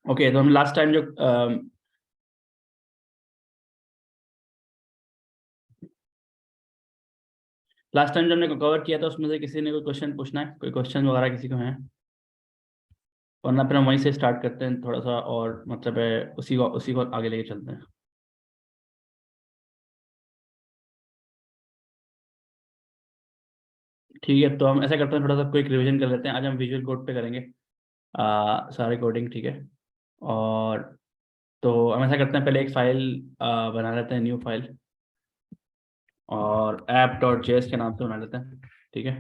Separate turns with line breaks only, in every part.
Okay, तो हम last time जो हमने कवर किया था उसमें से किसी ने कोई क्वेश्चन पूछना है? कोई क्वेश्चन वगैरह किसी को है? वरना फिर हम वहीं से स्टार्ट करते हैं थोड़ा सा, और मतलब है उसी को आगे लेके चलते हैं। ठीक है, तो हम ऐसा करते हैं, थोड़ा सा क्विक रिवीजन कर लेते हैं। आज हम विजुअल कोड पे करेंगे सारे कोडिंग, ठीक है। और तो हम ऐसा करते हैं, पहले एक फाइल बना लेते हैं, न्यू फाइल, और app.js के नाम से बना लेते हैं, ठीक है।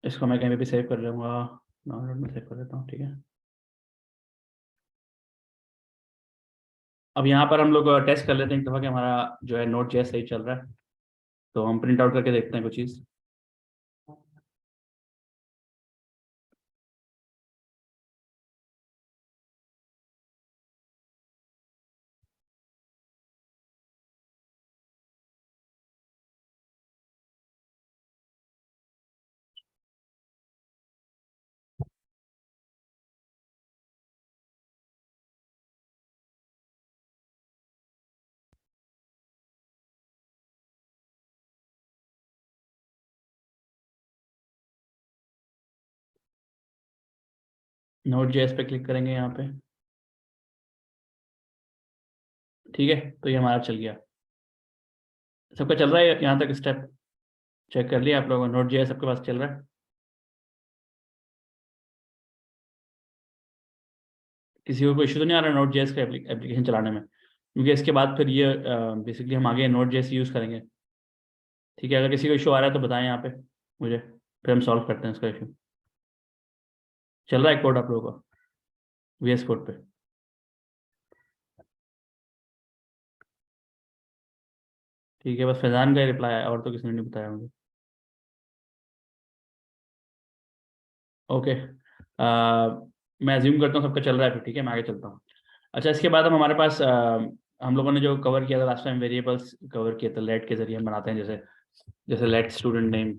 इसको मैं कहीं पे भी सेव कर लूँगा, डाउनलोड में सेव कर लेता हूँ, ठीक है। अब यहाँ पर हम लोग टेस्ट कर लेते हैं एक दफ़ा कि हमारा जो है नोट जेएस सही चल रहा है। तो हम प्रिंट आउट करके देखते हैं कुछ चीज़। नोट जेएस पे क्लिक करेंगे यहाँ पे, ठीक है। तो ये हमारा चल गया, सबका चल रहा है यहाँ तक स्टेप? चेक कर लिया आप लोगों ने? नोट जेएस सबके पास चल रहा है? किसी को कोई इशू तो नहीं आ रहा नोट जेएस का एप्लीकेशन चलाने में? क्योंकि इसके बाद फिर ये बेसिकली हम आगे नोट जेएस यूज़ करेंगे, ठीक है। अगर किसी को इशू आ रहा है तो बताएं यहाँ पे मुझे, फिर हम सॉल्व करते हैं इसका इशू। चल रहा है कोड आप लोगों का वीएस कोड पे? ठीक है, बस फैजान का रिप्लाई आया, और तो किसी ने नहीं बताया मुझे। ओके, मैं अज्यूम करता हूँ सबका चल रहा है फिर, ठीक है, मैं आगे चलता हूँ। अच्छा, इसके बाद हम हमारे पास हम लोगों ने जो कवर किया था लास्ट टाइम, वेरिएबल्स कवर किए थे लेट के जरिए हम बनाते हैं, जैसे जैसे लेट स्टूडेंट नेम,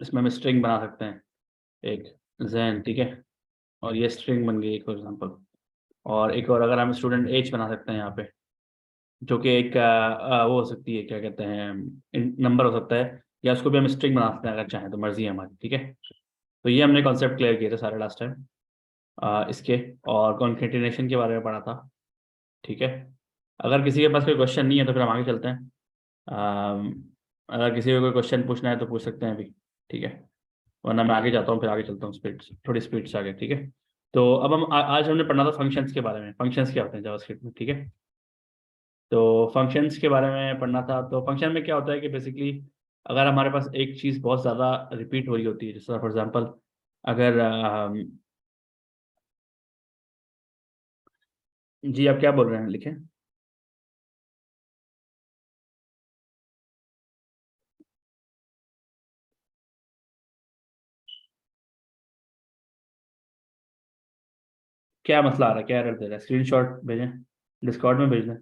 इसमें हम स्ट्रिंग बना सकते हैं एक, जैन, ठीक है। और ये स्ट्रिंग बन गई फॉर एग्जांपल। और एक और अगर हम स्टूडेंट एज बना सकते हैं यहाँ पे, जो कि एक वो हो सकती है, क्या कहते हैं, नंबर हो सकता है, या उसको भी हम स्ट्रिंग बना सकते हैं अगर चाहें तो, मर्जी है हमारी, ठीक है। तो ये हमने कॉन्सेप्ट क्लियर किए थे सारे लास्ट टाइम इसके, और कॉन्केटिनेशन के बारे में पढ़ा था, ठीक है। अगर किसी के पास कोई क्वेश्चन नहीं है तो फिर हम आगे चलते हैं। अगर किसी को कोई क्वेश्चन पूछना है तो पूछ सकते हैं अभी, ठीक है। वरना मैं आगे जाता हूँ, फिर आगे चलता हूँ स्पीड से, थोड़ी स्पीड से आगे, ठीक है। तो अब हम आज हमने पढ़ना था फंक्शंस के बारे में, फंक्शंस क्या होते हैं जावास्क्रिप्ट में, ठीक है। तो फंक्शंस के बारे में पढ़ना था। तो फंक्शन में क्या होता है कि बेसिकली अगर हमारे पास एक चीज़ बहुत ज़्यादा रिपीट हो रही होती है, जैसे फॉर एग्जांपल अगर जी आप क्या बोल रहे हैं, लिखें। क्या मसला आ रहा है, क्या एरर दे रहा है? स्क्रीनशॉट भेजें, डिस्कॉर्ड में भेज दें।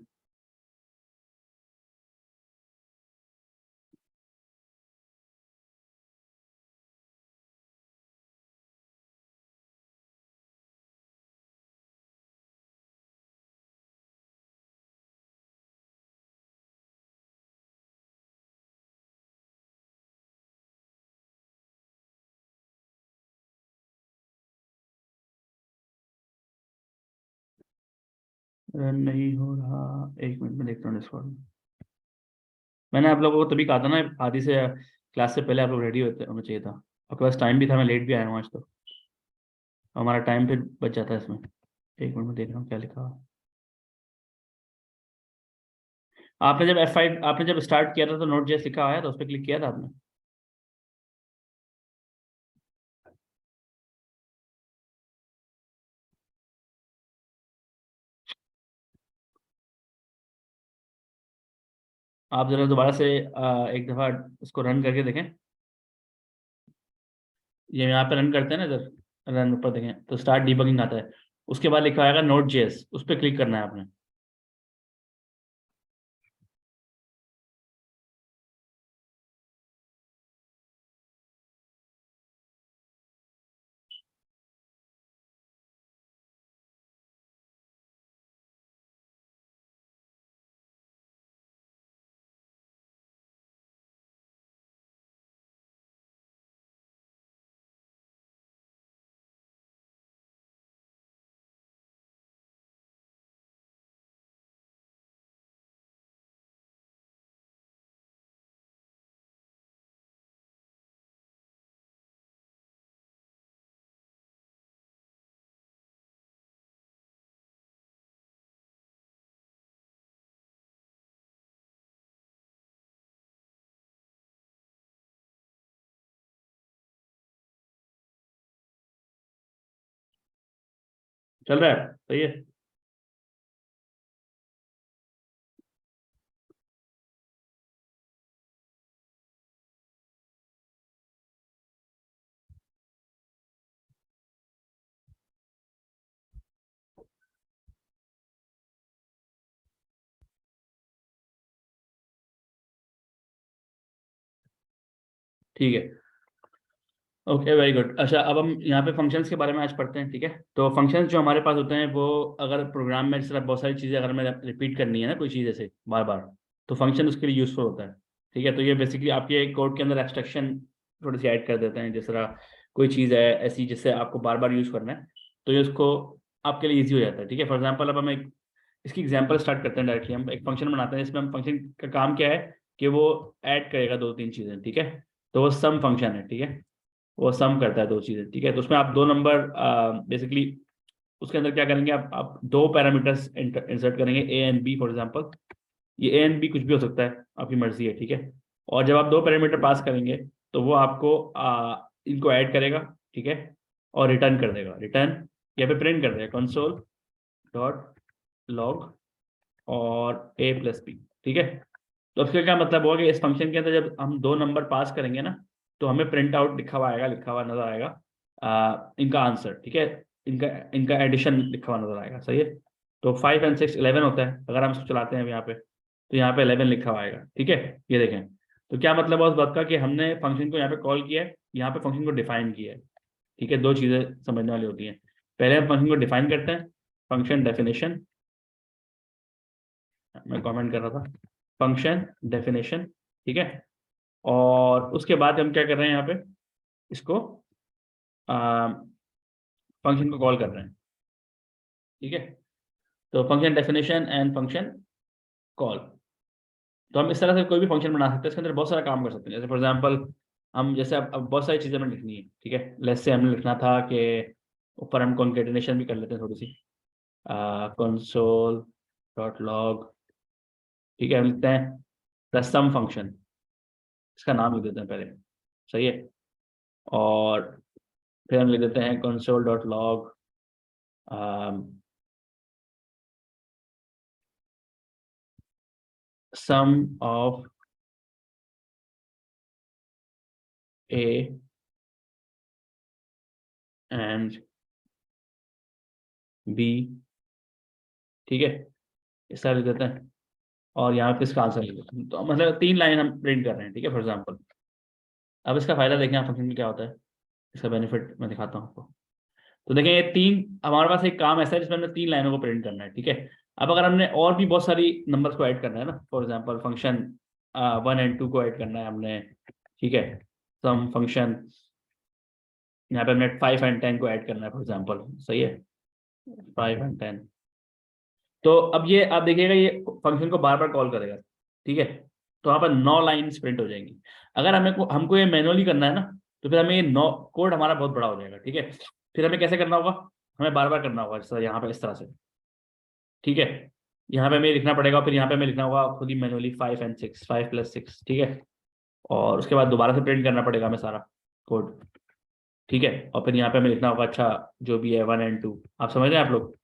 रन नहीं हो रहा, एक मिनट में देखता हूँ डिस्कॉर्ड में। मैंने आप लोगों को तभी कहा था ना, आधी से क्लास से पहले आप लोग रेडी होते होना चाहिए था। आपके पास टाइम भी था, मैं लेट भी आया हूँ आज तो। हमारा टाइम फिर बच जाता है इसमें। एक मिनट में देख रहा हूँ क्या लिखा हुआ। आपने जब F5 आपने जब स्टार्ट किया था तो नोट जेएस लिखा आया था, उस पर क्लिक किया था आपने? आप जरा दोबारा से एक दफ़ा इसको रन करके देखें। ये यहाँ पे रन करते हैं ना, इधर रन ऊपर देखें तो स्टार्ट डीबगिंग आता है। उसके बाद लिखा आएगा नोट जेएस, उस पर क्लिक करना है आपने। चल रहा है, सही है। ठीक है, ओके वेरी गुड। अच्छा, अब हम यहाँ पे फंक्शंस के बारे में आज पढ़ते हैं, ठीक है। तो फंक्शंस जो हमारे पास होते हैं वो, अगर प्रोग्राम में इस तरह बहुत सारी चीज़ें अगर हमें रिपीट करनी है ना, कोई चीज़ ऐसे बार बार, तो फंक्शन उसके लिए यूजफुल होता है, ठीक है। तो ये बेसिकली आपके कोड के अंदर एब्स्ट्रक्शन थोड़ी सी ऐड कर देते हैं। जिस तरह कोई चीज़ है ऐसी जिससे आपको बार बार यूज़ करना है, तो ये उसको आपके लिए ईजी हो जाता है, ठीक है। फॉर एग्जाम्पल, अब हम एक इसकी एग्जाम्पल स्टार्ट करते हैं डायरेक्टली। हम एक फंक्शन बनाते हैं, इसमें हम फंक्शन का काम क्या है कि वो ऐड करेगा दो तीन चीज़ें, ठीक है। तो वो सम फंक्शन है, ठीक है। वो सम करता है दो चीजें, ठीक है। तो उसमें आप दो नंबर बेसिकली उसके अंदर क्या करेंगे, आप दो पैरामीटर्स इंसर्ट करेंगे, A and B for example. ये ए एंड बी कुछ भी हो सकता है, आपकी मर्जी है, ठीक है। और जब आप दो पैरामीटर पास करेंगे तो वो आपको इनको ऐड करेगा, ठीक है, और रिटर्न कर देगा। रिटर्न या पे प्रिंट कर देगा कंसोल डॉट लॉग और ए प्लस बी, ठीक है। तो उसका क्या मतलब होगा कि इस फंक्शन के अंदर जब हम दो नंबर पास करेंगे ना, तो हमें प्रिंट आउट लिखा हुआ आएगा, लिखा हुआ नजर आएगा इनका आंसर, ठीक है। इनका इनका एडिशन लिखा हुआ नजर आएगा, सही है। तो 5 और 6 11 होता है, अगर हम इसको चलाते हैं यहाँ पे, तो यहाँ पे 11 लिखा हुआ आएगा, ठीक है। ये देखें, तो क्या मतलब है उस बात का कि हमने फंक्शन को यहाँ पे कॉल किया है, यहाँ पे फंक्शन को डिफाइन किया है, ठीक है। दो चीजें समझने वाली होती हैं। पहले हम फंक्शन को डिफाइन करते हैं, फंक्शन डेफिनेशन, मैं कमेंट कर रहा था, फंक्शन डेफिनेशन, ठीक है। और उसके बाद हम क्या कर रहे हैं यहाँ पे, इसको फंक्शन को कॉल कर रहे हैं, ठीक है। तो function definition and function call, तो हम इस तरह से कोई भी फंक्शन बना सकते हैं, इसके अंदर बहुत सारा काम कर सकते हैं। जैसे फॉर एग्जांपल, हम जैसे अब बहुत सारी चीज़ें हमें लिखनी है, ठीक है। लेट्स से हमें लिखना था कि ऊपर हम कॉन्केटिनेशन भी कर लेते हैं थोड़ी सी, कंसोल डॉट लॉग, ठीक है। हम लिखते हैं द सम फंक्शन, इसका नाम लिख देते हैं पहले, सही है। और फिर हम लिख देते हैं console dot log sum of A and B, ठीक है। इस तरह लिख देते हैं और यहाँ पे इसका आंसर लिख देते हैं। तो मतलब 3 लाइन हम प्रिंट कर रहे हैं, ठीक है, फॉर एग्जाम्पल। अब इसका फायदा देखें आप फंक्शन में क्या होता है, इसका बेनिफिट मैं दिखाता हूँ आपको। तो देखें, ये तीन हमारे पास एक काम ऐसा है जिसमें हमने 3 लाइनों को प्रिंट करना है, ठीक है। अब अगर हमने और भी बहुत सारी नंबर्स को ऐड करना है ना, फॉर एग्जाम्पल फंक्शन 1 और 2 को ऐड करना है हमने, ठीक है। सम फंक्शन यहाँ पे हमने 5 और 10 को ऐड करना है, फॉर एग्जाम्पल, सही है, 5 और 10। तो अब ये आप देखिएगा, ये फंक्शन को बार बार कॉल करेगा, ठीक है। तो यहाँ पर 9 लाइन प्रिंट हो जाएंगी। अगर हमको ये मैनुअली करना है ना, तो फिर हमें ये 9 कोड हमारा बहुत बड़ा हो जाएगा, ठीक है। फिर हमें कैसे करना होगा, हमें बार बार करना होगा, जैसा यहाँ पे इस तरह से, ठीक है। यहाँ पे हमें लिखना पड़ेगा, फिर यहाँ पे हमें लिखना होगा खुद ही मैनुअली 5 और 6, 5 + 6, ठीक है। और उसके बाद दोबारा से प्रिंट करना पड़ेगा हमें सारा कोड, ठीक है। और फिर यहाँ पे हमें लिखना होगा, अच्छा जो भी है 1 और 2, आप समझ रहे हैं आप लोग।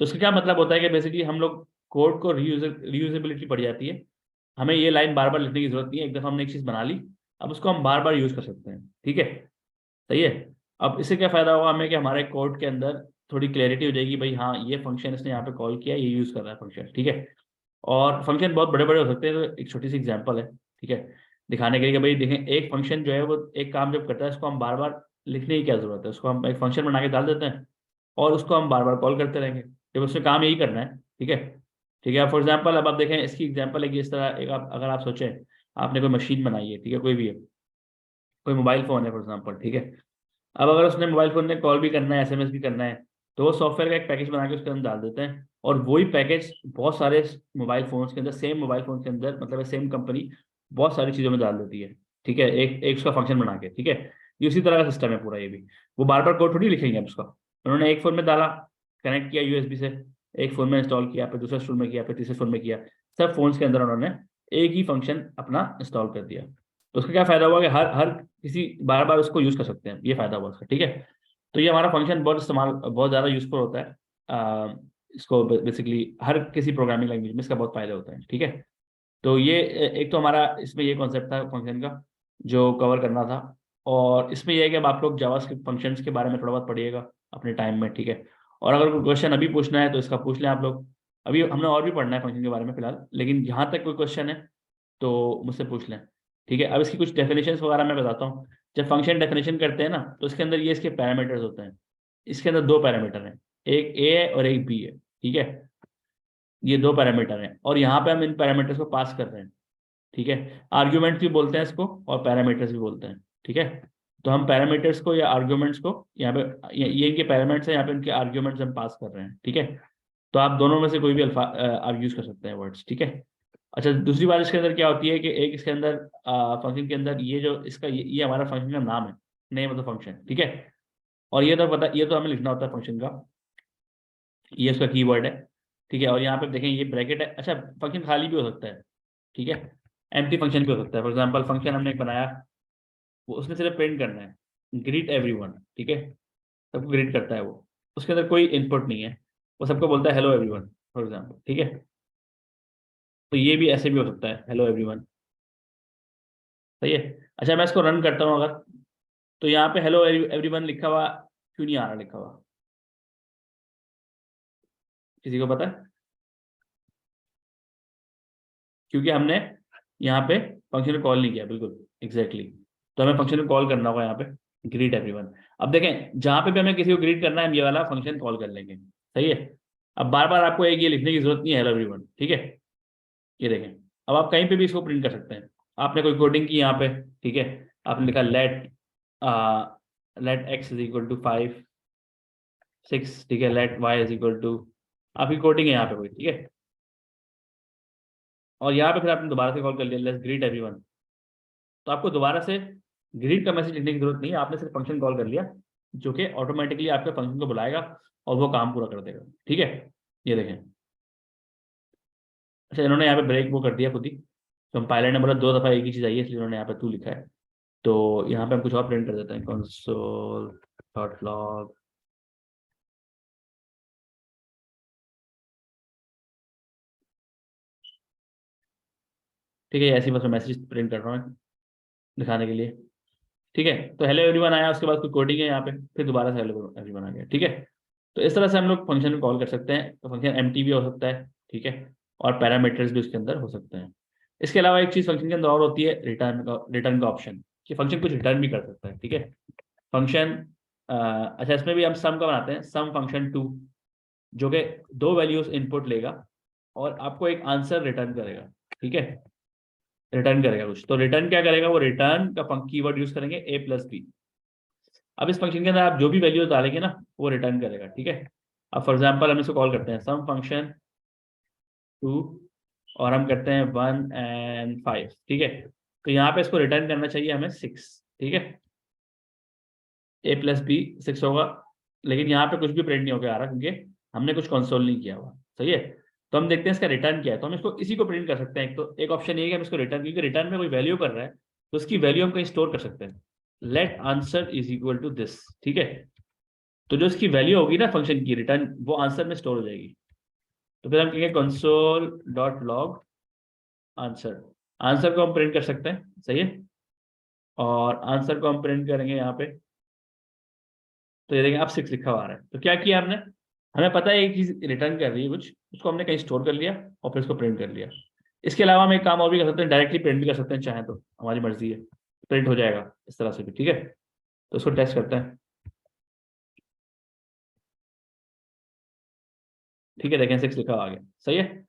तो इसका क्या मतलब होता है कि बेसिकली हम लोग कोड को रीयूजेबिलिटी बढ़ जाती है। हमें ये लाइन बार बार लिखने की जरूरत नहीं है, एक दफा हमने एक चीज बना ली, अब उसको हम बार बार यूज कर सकते हैं, ठीक है, सही है। अब इससे क्या फायदा होगा हमें कि हमारे कोड के अंदर थोड़ी क्लैरिटी हो जाएगी, भाई हाँ ये फंक्शन इसने यहाँ पे कॉल किया, ये यूज कर रहा है फंक्शन, ठीक है। और फंक्शन बहुत बड़े बड़े हो सकते हैं, तो एक छोटी सी एग्जांपल है, ठीक है, दिखाने के लिए कि भाई देखें, एक फंक्शन जो है वो एक काम जब करता है, उसको हम बार बार लिखने की क्या जरूरत है, उसको हम एक फंक्शन बना के डाल देते हैं और उसको हम बार बार कॉल करते रहेंगे जब उसमें काम यही करना है, ठीक है। ठीक है, फॉर एग्जाम्पल अब आप देखें, इसकी एग्जाम्पल है कि इस तरह एक अगर आप सोचें, आपने कोई मशीन बनाई है, ठीक है, कोई भी है, कोई मोबाइल फ़ोन है फॉर एग्जाम्पल, ठीक है। अब अगर उसने मोबाइल फ़ोन में कॉल भी करना है, एसएमएस भी करना है, तो वो सॉफ्टवेयर का एक पैकेज बना के उसके अंदर डाल देते हैं, और वही पैकेज बहुत सारे मोबाइल फ़ोन्स के अंदर, सेम मोबाइल फ़ोन के अंदर, मतलब सेम कंपनी बहुत सारी चीज़ों में डाल देती है, ठीक है, एक एक उसका फंक्शन बना के, ठीक है। ये उसी तरह का सिस्टम है पूरा, ये भी वो बार बार कोड थोड़ी लिखेंगे अब उसका। उन्होंने एक फ़ोन में डाला, कनेक्ट किया यूएसबी से, एक फ़ोन में इंस्टॉल किया, फिर दूसरे फ़ोन में किया, फिर तीसरे फ़ोन में किया, सब फ़ोन्स के अंदर उन्होंने एक ही फंक्शन अपना इंस्टॉल कर दिया। तो उसका क्या फ़ायदा हुआ कि हर हर किसी बार बार उसको यूज़ कर सकते हैं, ये फ़ायदा हुआ उसका, ठीक है। तो ये हमारा फंक्शन बहुत ज़्यादा यूज़फुल होता है। इसको बेसिकली हर किसी प्रोग्रामिंग लैंग्वेज में इसका बहुत फायदा होता है, ठीक है। तो ये एक तो हमारा इसमें ये कॉन्सेप्ट था फंक्शन का जो कवर करना था। और इसमें ये है कि अब आप लोग जावास्क्रिप्ट फंक्शंस के बारे में थोड़ा बहुत पढ़िएगा अपने टाइम में, ठीक है। और अगर कोई क्वेश्चन अभी पूछना है तो इसका पूछ लें आप लोग। अभी हमने और भी पढ़ना है फंक्शन के बारे में फिलहाल, लेकिन जहाँ तक कोई क्वेश्चन है तो मुझसे पूछ लें, ठीक है। अब इसकी कुछ डेफिनेशंस वगैरह मैं बताता हूँ। जब फंक्शन डेफिनेशन करते हैं ना तो इसके अंदर ये इसके पैरामीटर्स होते हैं। इसके अंदर दो पैरामीटर हैं, एक ए है और एक बी है, ठीक है। ये दो पैरामीटर हैं और यहाँ पे हम इन पैरामीटर्स को पास कर रहे हैं, ठीक है। आर्ग्यूमेंट भी बोलते हैं इसको और पैरामीटर्स भी बोलते हैं, ठीक है। तो हम पैरामीटर्स को या आर्ग्यूमेंट्स को यहाँ पे ये इनके पैरामीटर्स हैं, यहाँ पे इनके आर्ग्यूमेंट्स हम पास कर रहे हैं, ठीक है। तो आप दोनों में से कोई भी अल्फा आप यूज कर सकते हैं वर्ड्स, ठीक है। अच्छा, दूसरी बात इसके अंदर क्या होती है कि एक इसके अंदर फंक्शन के अंदर ये जो इसका ये हमारा फंक्शन का नाम है, नेम ऑफ द फंक्शन, ठीक है। और ये तो पता, ये तो हमें लिखना होता है फंक्शन का, ये उसका कीवर्ड है, ठीक है। और यहाँ पे देखें ये ब्रैकेट है। अच्छा, फंक्शन खाली भी हो सकता है, ठीक है। एम्प्टी फंक्शन भी हो सकता है। फॉर एग्जांपल फंक्शन हमने एक बनाया, वो उसने सिर्फ प्रिंट करना है ग्रीट एवरीवन, ठीक है। सबको ग्रीट करता है वो, उसके अंदर कोई इनपुट नहीं है, वो सबको बोलता है हेलो एवरीवन फॉर एग्जांपल, ठीक है। तो ये भी ऐसे भी हो सकता है हेलो एवरीवन, सही है। अच्छा, मैं इसको रन करता हूँ अगर, तो यहाँ पे हेलो एवरीवन लिखा हुआ क्यों नहीं आ रहा लिखा हुआ, किसी को पता है? क्योंकि हमने यहाँ पे फंक्शन को कॉल नहीं किया, बिल्कुल एग्जैक्टली। तो हमें फंक्शन को कॉल करना होगा यहाँ पे ग्रीट एवरीवन। अब देखें जहाँ पे भी हमें किसी को ग्रीट करना है हम ये वाला फंक्शन कॉल कर लेंगे, सही है। अब बार बार आपको एक ये लिखने की जरूरत नहीं है हेलो एवरीवन, ठीक है। ये देखें, अब आप कहीं पे भी इसको प्रिंट कर सकते हैं। आपने कोई कोडिंग की यहाँ पे, ठीक है। आपने लिखा let x is equal to 5 6, ठीक है। Let y is equal to, आपकी कोडिंग है यहाँ पे कोई, ठीक है। और यहाँ पे फिर आपने दोबारा से कॉल कर लिया लेट्स ग्रीट एवरीवन। तो आपको दोबारा से ग्रीट का मैसेज लिखने की जरूरत नहीं है, आपने सिर्फ फंक्शन कॉल कर लिया जो कि ऑटोमेटिकली आपके फंक्शन को बुलाएगा और वो काम पूरा कर देगा, ठीक है। ये देखें, अच्छा इन्होंने यहाँ पे ब्रेक वो कर दिया खुद ही। तो हम पायलट ने बोला 2 दफा एक ही चीज आई है, इसलिए उन्होंने यहाँ पे 2 लिखा है। तो यहाँ पे हम कुछ और प्रिंट कर देते हैं, कंसोल डॉट लॉग। ठीक है, ऐसी बस मैं मैसेज प्रिंट कर रहा हूँ दिखाने के लिए, ठीक है। तो हेलो एवरीवन आया, उसके बाद कोई कोडिंग है यहाँ पे, फिर दोबारा से हेलो एवरीवन आ गया, ठीक है। तो इस तरह से हम लोग फंक्शन को कॉल कर सकते हैं। तो फंक्शन एम्प्टी भी हो सकता है, ठीक है। और पैरामीटर्स भी उसके अंदर हो सकते हैं। इसके अलावा एक चीज फंक्शन के अंदर और होती है रिटर्न का ऑप्शन, कि फंक्शन कुछ रिटर्न भी कर सकता है, ठीक है। फंक्शन अच्छा इसमें भी हम सम का बनाते हैं, सम फंक्शन 2, जो कि 2 वैल्यूज इनपुट लेगा और आपको एक आंसर रिटर्न करेगा, ठीक है। रिटर्न करेगा कुछ, तो रिटर्न क्या करेगा, वो रिटर्न का कीवर्ड यूज करेंगे a+b। अब इस फंक्शन के अंदर आप जो भी वैल्यूज डालेंगे ना वो रिटर्न करेगा, ठीक है। अब फॉर एग्जांपल हम इसको कॉल करते हैं सम फंक्शन 2 और हम करते हैं 1 and 5, ठीक है। तो यहाँ पे इसको रिटर्न करना चाहिए हमें 6, ठीक है। a+b 6 होगा, लेकिन यहाँ पे कुछ भी प्रिंट नहीं होकर आ रहा क्योंकि हमने कुछ कंसोल नहीं किया हुआ, सही है। तो हम देखते हैं इसका रिटर्न क्या है, तो हम इसको इसी को प्रिंट कर सकते हैं। एक तो एक ऑप्शन ये है कि हम इसको रिटर्न, क्योंकि रिटर्न में कोई वैल्यू कर रहा है तो उसकी वैल्यू हम कहीं स्टोर कर सकते हैं। Let answer is equal to this, ठीक है। तो जो इसकी वैल्यू होगी ना फंक्शन की रिटर्न, वो आंसर में स्टोर हो जाएगी। तो फिर हम कहेंगे console dot log answer. Answer को हम प्रिंट कर सकते हैं, सही है। और आंसर को हम प्रिंट करेंगे यहाँ पे, तो ये देखें अब 6 लिखा हुआ आ रहा है। तो क्या किया हमने, हमें पता है एक चीज रिटर्न कर रही है कुछ, उसको हमने कहीं स्टोर कर लिया और फिर उसको प्रिंट कर लिया। इसके अलावा हम एक काम और भी कर सकते हैं, डायरेक्टली प्रिंट भी कर सकते हैं चाहे तो, हमारी मर्जी है। प्रिंट हो जाएगा इस तरह से भी, ठीक है। तो उसको टेस्ट करते हैं, ठीक है। देखें 6 लिखा हुआ आ गया, सही है।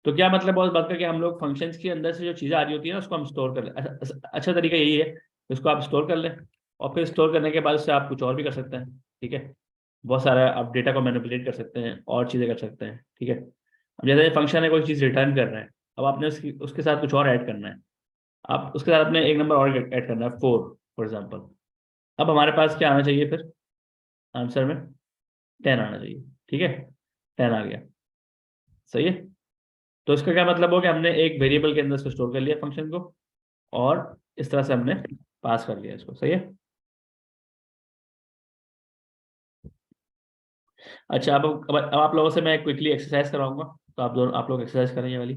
तो क्या मतलब बहुत बात करके हम लोग फंक्शंस के अंदर से जो चीज़ें आ रही होती है ना उसको हम स्टोर कर लें। अच्छा तरीका यही है, इसको आप स्टोर कर लें और फिर स्टोर करने के बाद उससे आप कुछ और भी कर सकते हैं, ठीक है। बहुत सारा आप डेटा को मैनिपुलेट कर सकते हैं और चीज़ें कर सकते हैं, ठीक है। अब जैसे फंक्शन है कोई चीज़ रिटर्न कर रहा है, अब आपने उसके साथ कुछ और ऐड करना है। आप उसके साथ अपने एक नंबर और ऐड करना है 4 फॉर एग्जाम्पल। अब हमारे पास क्या आना चाहिए फिर आंसर में, 10 आना चाहिए, ठीक है। 10 आ गया, सही है। तो इसका क्या मतलब हो कि हमने एक वेरिएबल के अंदर इसको स्टोर कर लिया फंक्शन को और इस तरह से हमने पास कर लिया इसको, सही है। अच्छा, अब आप लोगों से मैं क्विकली एक्सरसाइज कराऊंगा, तो आप लोग एक्सरसाइज करें ये वाली,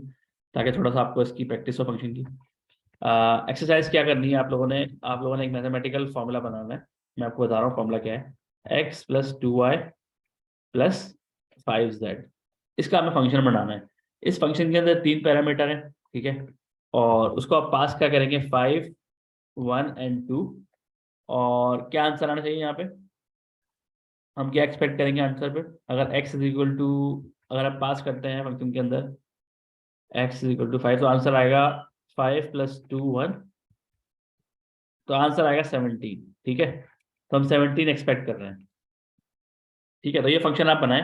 ताकि थोड़ा सा आपको इसकी प्रैक्टिस हो फंक्शन की। एक्सरसाइज क्या करनी है, आप लोगों ने एक मैथमेटिकल फॉर्मूला बनाना है। मैं आपको बता रहा हूँ फॉर्मूला क्या है। x + 2y + 5z, इसका हमें फंक्शन बनाना है। इस फंक्शन के अंदर 3 पैरामीटर है, ठीक है। और उसको आप पास क्या करेंगे, 5, 1 एंड 2। और क्या आंसर आना चाहिए यहाँ पे, हम क्या एक्सपेक्ट करेंगे आंसर पे। अगर x इज इक्वल टू, अगर आप पास करते हैं फंक्शन के अंदर x इज इक्वल टू 5, तो आंसर आएगा 5 + 2 1, तो आंसर आएगा 17, ठीक है। तो हम 17 एक्सपेक्ट कर रहे हैं, ठीक है। तो ये फंक्शन आप बनाएं,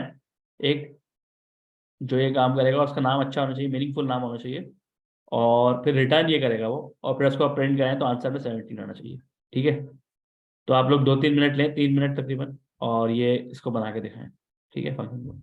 एक जो ये काम करेगा उसका नाम अच्छा होना चाहिए, मीनिंगफुल नाम होना चाहिए। और फिर रिटर्न ये करेगा वो, और फिर उसको आप प्रिंट करें तो आंसर में 17 आना चाहिए, ठीक है। तो आप लोग 2-3 मिनट लें, 3 मिनट तकरीबन, और ये इसको बना के दिखाएं, ठीक है, फंक्शन को।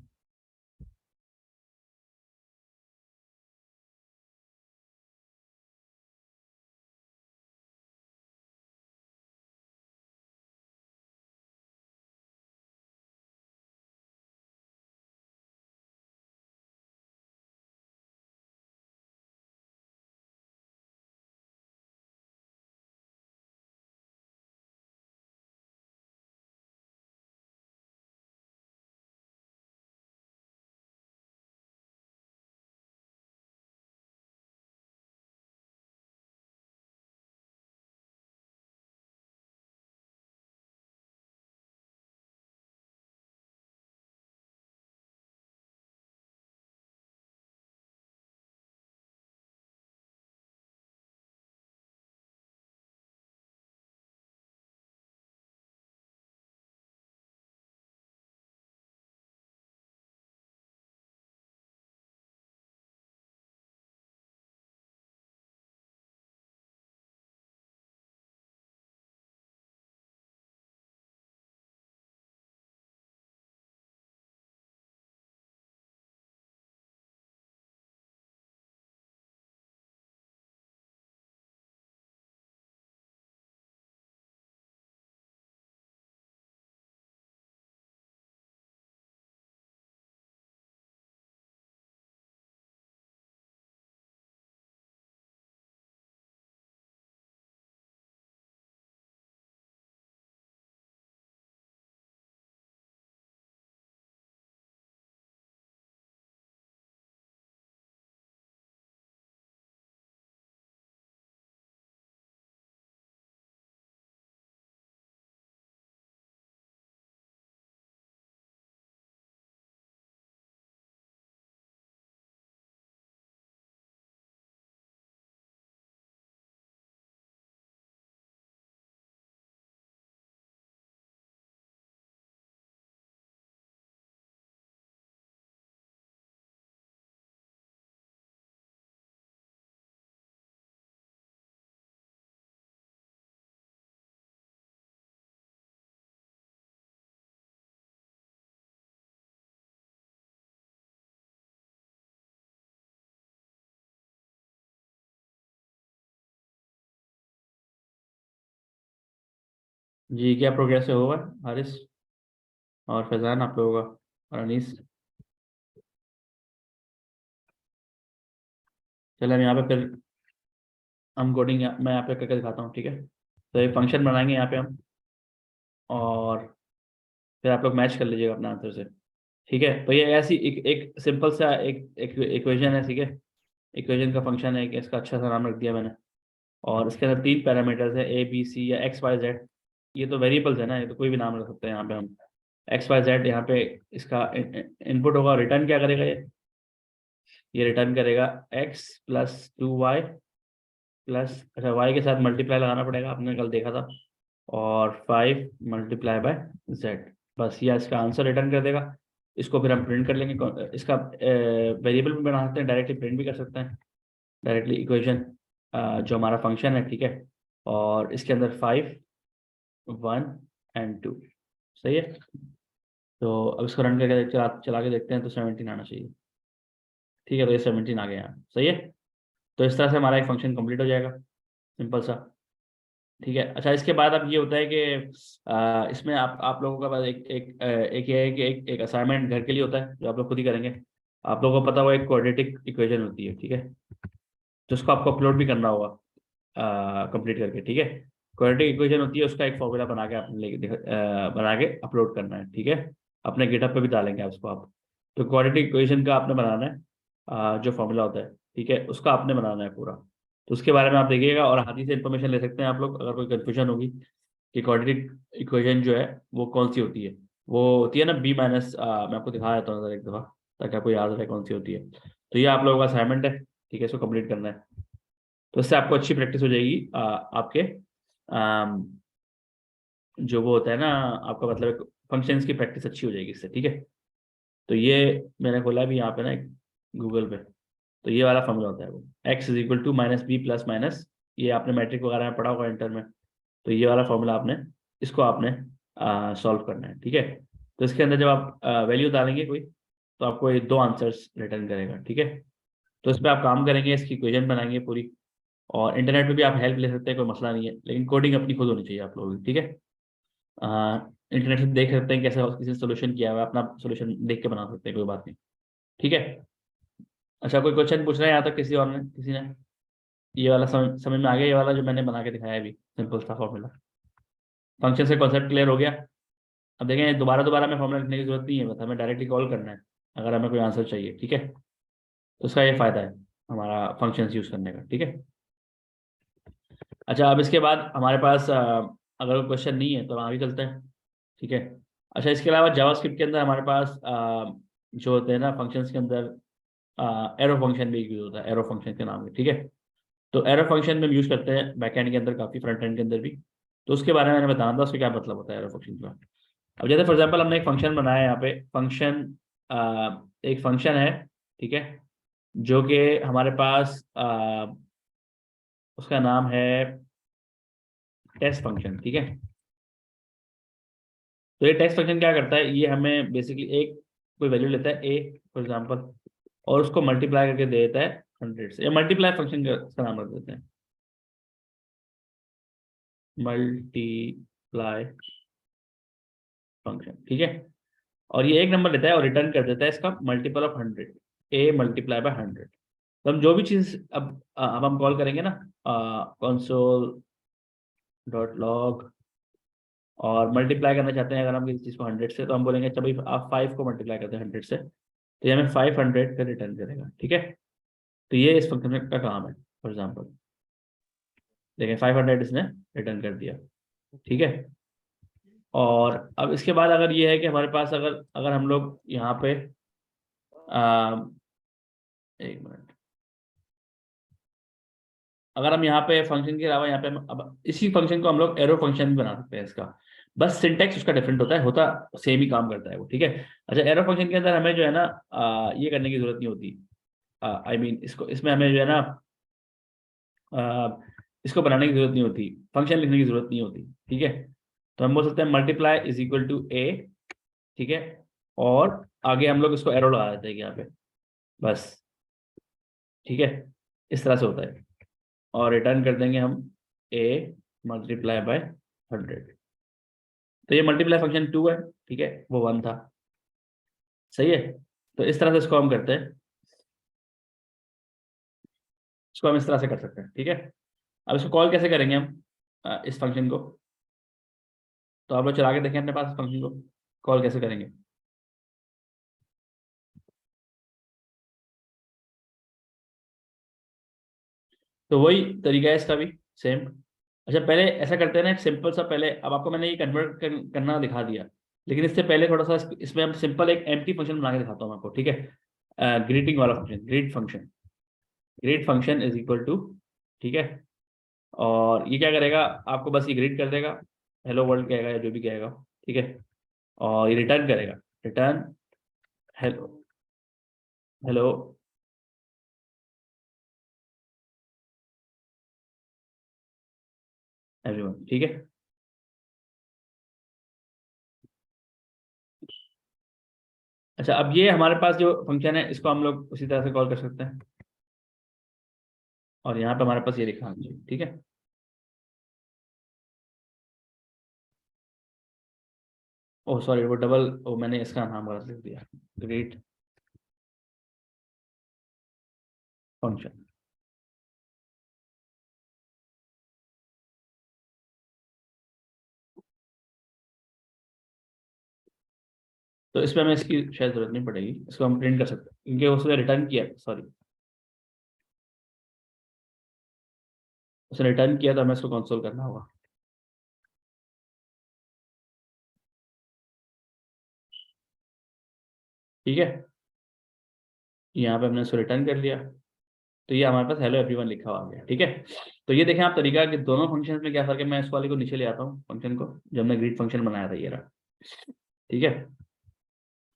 जी, क्या प्रोग्रेस हुआ है हारिस और फैजान, आप लोगों का, और अनीस। चले हम यहाँ पे फिर, हम कोडिंग मैं यहाँ पे करके दिखाता हूँ, ठीक है। तो एक फंक्शन बनाएंगे यहाँ पे हम, और फिर आप लोग मैच कर लीजिएगा अपना आंसर से, ठीक है। तो ये ऐसी एक सिंपल सा एक इक्वेशन है, ठीक है। इक्वेशन का फंक्शन है कि इसका अच्छा सा नाम रख दिया मैंने। और इसके अंदर 3 पैरामीटर्स है, ए बी सी या एक्स वाई जेड। ये तो वेरिएबल्स है ना, ये तो कोई भी नाम रख सकते हैं यहाँ पे हम। एक्स वाई जेड यहाँ पे इसका इनपुट होगा। रिटर्न क्या करेगा ये रिटर्न करेगा x + 2y प्लस, अच्छा वाई के साथ मल्टीप्लाई लगाना पड़ेगा, आपने कल देखा था। और 5 × बस ये इसका आंसर रिटर्न कर देगा। इसको फिर हम प्रिंट कर लेंगे, इसका वेरिएबल भी बना सकते हैं, डायरेक्टली प्रिंट भी कर सकते हैं, डायरेक्टली इक्वेशन जो हमारा फंक्शन है, ठीक है। और इसके अंदर 5, 1 एंड 2, सही है। तो अब इसको रन करके चला के देखते हैं, तो 17 आना चाहिए, ठीक है। तो ये 17 आ गया यहाँ, सही है। तो इस तरह से हमारा एक फंक्शन कंप्लीट हो जाएगा, सिंपल सा। ठीक है। अच्छा, इसके बाद अब ये होता है कि इसमें आप लोगों का पास एक ये है कि एक असाइनमेंट घर के लिए होता है जो आप लोग खुद ही करेंगे। आप लोगों को पता हुआ एक क्वाड्रेटिक इक्वेशन होती है, ठीक है, तो उसको आपको अपलोड भी करना होगा कंप्लीट करके, ठीक है। क्वाड्रेटिक इक्वेशन होती है, उसका एक फॉर्मूला बना के आपने बना के अपलोड करना है, ठीक है। अपने गिटहब पे भी डालेंगे आप उसको आप। तो क्वाड्रेटिक इक्वेशन का आपने बनाना है, जो फॉर्मूला होता है, ठीक है, उसका आपने बनाना है पूरा। तो उसके बारे में आप देखिएगा और हाथी से इन्फॉर्मेशन ले सकते हैं आप लोग, अगर कोई कन्फ्यूजन होगी कि क्वाड्रेटिक इक्वेशन जो है वो कौन सी होती है। वो होती है ना बी माइनस, मैं आपको दिखा देता हूँ एक दफ़ा ताकि आपको याद रहे कौन सी होती है। तो ये आप लोगों का असाइनमेंट है, ठीक है, इसको कंप्लीट करना है। तो इससे आपको अच्छी प्रैक्टिस हो जाएगी, आपके अम, जो वो होता है ना, आपका मतलब फंक्शंस की प्रैक्टिस अच्छी हो जाएगी इससे, ठीक है। तो ये मैंने खोला भी यहाँ पे ना गूगल पे। तो ये वाला फॉर्मूला होता है वो x is equal to minus B plus minus, ये आपने मैट्रिक वगैरह में पढ़ा होगा इंटर में। तो ये वाला फॉर्मूला आपने इसको आपने सॉल्व करना है, ठीक है। तो इसके अंदर जब आप वैल्यू डालेंगे कोई, तो आपको ये दो आंसर्स रिटर्न करेगा, ठीक है। तो इस पर आप काम करेंगे, इसकी इक्वेशन बनाएंगे पूरी। और इंटरनेट पे भी आप हेल्प ले सकते हैं, कोई मसला नहीं है, लेकिन कोडिंग अपनी खुद होनी चाहिए आप लोगों की, ठीक है। इंटरनेट से देख सकते हैं कैसे किसी सोल्यूशन किया हुआ है, अपना सोल्यूशन देख के बना सकते हैं, कोई बात नहीं, ठीक है। अच्छा, कोई क्वेश्चन पूछ रहा है यहाँ तक किसी और ने, किसी ने? ये वाला समझ में आ गया, ये वाला जो मैंने बना के दिखाया है अभी, सिंपल सा फॉर्मूला। फंक्शन से कॉन्सेप्ट क्लियर हो गया। अब देखें, दोबारा दोबारा में फॉर्मूला लिखने की जरूरत नहीं है, बस हमें डायरेक्टली कॉल करना है अगर हमें कोई आंसर चाहिए, ठीक है। तो उसका ये फायदा है हमारा फंक्शंस यूज करने का, ठीक है। अच्छा, अब इसके बाद हमारे पास अगर कोई क्वेश्चन नहीं है तो हम आगे चलते हैं, ठीक है। अच्छा, इसके अलावा जावास्क्रिप्ट के अंदर हमारे पास जो होते हैं ना फंक्शंस के अंदर, एरो फंक्शन भी यूज होता है, एरो फंक्शन के नाम है, ठीक है। तो एरो फंक्शन में हम यूज करते हैं बैकएंड के अंदर काफी, फ्रंट एंड के अंदर भी। तो उसके बारे में मैंने बताना था उसका क्या मतलब होता है एरो फंक्शन का। अब जैसे फॉर एग्जांपल हमने एक फंक्शन बनाया है यहाँ पे, फंक्शन एक फंक्शन है, ठीक है, जो कि हमारे पास उसका नाम है टेस्ट फंक्शन, ठीक है। तो ये टेस्ट फंक्शन क्या करता है, ये हमें बेसिकली एक कोई वैल्यू लेता है ए फॉर एग्जांपल, और उसको मल्टीप्लाई करके दे देता है 100 से, या मल्टीप्लाई फंक्शन का इसका नाम रख देते हैं, मल्टीप्लाई फंक्शन, ठीक है। और ये एक नंबर लेता है और रिटर्न कर देता है इसका multiple of 100, A multiply by 100। तो हम जो भी चीज अब हम कॉल करेंगे ना, कंसोल डॉट लॉग, और मल्टीप्लाई करना चाहते हैं अगर हम किसी चीज को 100 से, तो हम बोलेंगे अच्छा भाई आप 5 को मल्टीप्लाई करते हैं 100 से, तो ये हमें 500 पे रिटर्न करेगा, ठीक है। तो ये इस फंक्शन का काम है, फॉर एग्जाम्पल देखें 500 इसने रिटर्न कर दिया, ठीक है। और अब इसके बाद अगर ये है कि हमारे पास अगर अगर हम लोग यहाँ पे एक मिनट, अगर हम यहाँ पे फंक्शन के अलावा यहाँ पे अब इसी फंक्शन को हम लोग एरो फंक्शन भी बना सकते हैं इसका, बस सिंटेक्स उसका डिफरेंट होता है, होता सेम ही काम करता है वो, ठीक है। अच्छा, एरो फंक्शन के अंदर हमें जो है ना ये करने की जरूरत नहीं होती, आई मीन इसको इसमें हमें जो है ना आ, इसको बनाने की जरूरत नहीं होती, फंक्शन लिखने की जरूरत नहीं होती, ठीक है। तो हम बोल सकते हैं मल्टीप्लाई इज इक्वल टू ए, ठीक है, और आगे हम लोग इसको एरो लगा देते हैं यहाँ पे, बस, ठीक है। इस तरह से होता है, और रिटर्न कर देंगे हम ए मल्टीप्लाई बाय 100। तो ये मल्टीप्लाई फंक्शन 2 है, ठीक है, वो 1 था, सही है। तो इस तरह से इसको हम करते हैं, इसको हम इस तरह से कर सकते हैं, ठीक है। अब इसको कॉल कैसे करेंगे हम इस फंक्शन को, तो आप लोग चला के देखें अपने पास फंक्शन को कॉल कैसे करेंगे। तो वही तरीका है इसका भी, सेम। अच्छा, पहले ऐसा करते हैं ना, एक सिंपल सा पहले, अब आपको मैंने ये कन्वर्ट करना दिखा दिया, लेकिन इससे पहले थोड़ा सा इसमें हम सिंपल एक एम्प्टी फंक्शन बना के दिखाता हूँ आपको, ठीक है। ग्रीटिंग वाला function, greet function, greet function is equal to, ठीक है। और ये क्या करेगा, आपको बस ये ग्रीट कर देगा, हेलो वर्ल्ड कहेगा या जो भी कहेगा, ठीक है। और ये रिटर्न करेगा, रिटर्न हेलो, हेलो एवरीवन, ठीक है। अच्छा, अब ये हमारे पास जो फंक्शन है इसको हम लोग उसी तरह से कॉल कर सकते हैं, और यहाँ पे हमारे पास ये लिखा है, ठीक है। ओह सॉरी, वो डबल, वो मैंने इसका नाम गलत लिख दिया, ग्रीट फंक्शन। तो इसमें हमें इसकी शायद जरूरत नहीं पड़ेगी, इसको हम प्रिंट कर सकते हैं क्योंकि उसने रिटर्न किया, सॉरी उसने रिटर्न किया तो हमें इसको कंसोल करना होगा। ठीक है, यहाँ पे हमने इसको रिटर्न कर लिया, तो ये हमारे पास हेलो एवरीवन लिखा हुआ आ गया। ठीक है, तो ये देखें आप तरीका कि दोनों फंक्शन में क्या फर्क है। मैं इस वाले को नीचे ले आता हूँ, फंक्शन को, जब हमने ग्रीट फंक्शन बनाया था ये रहा। ठीक है,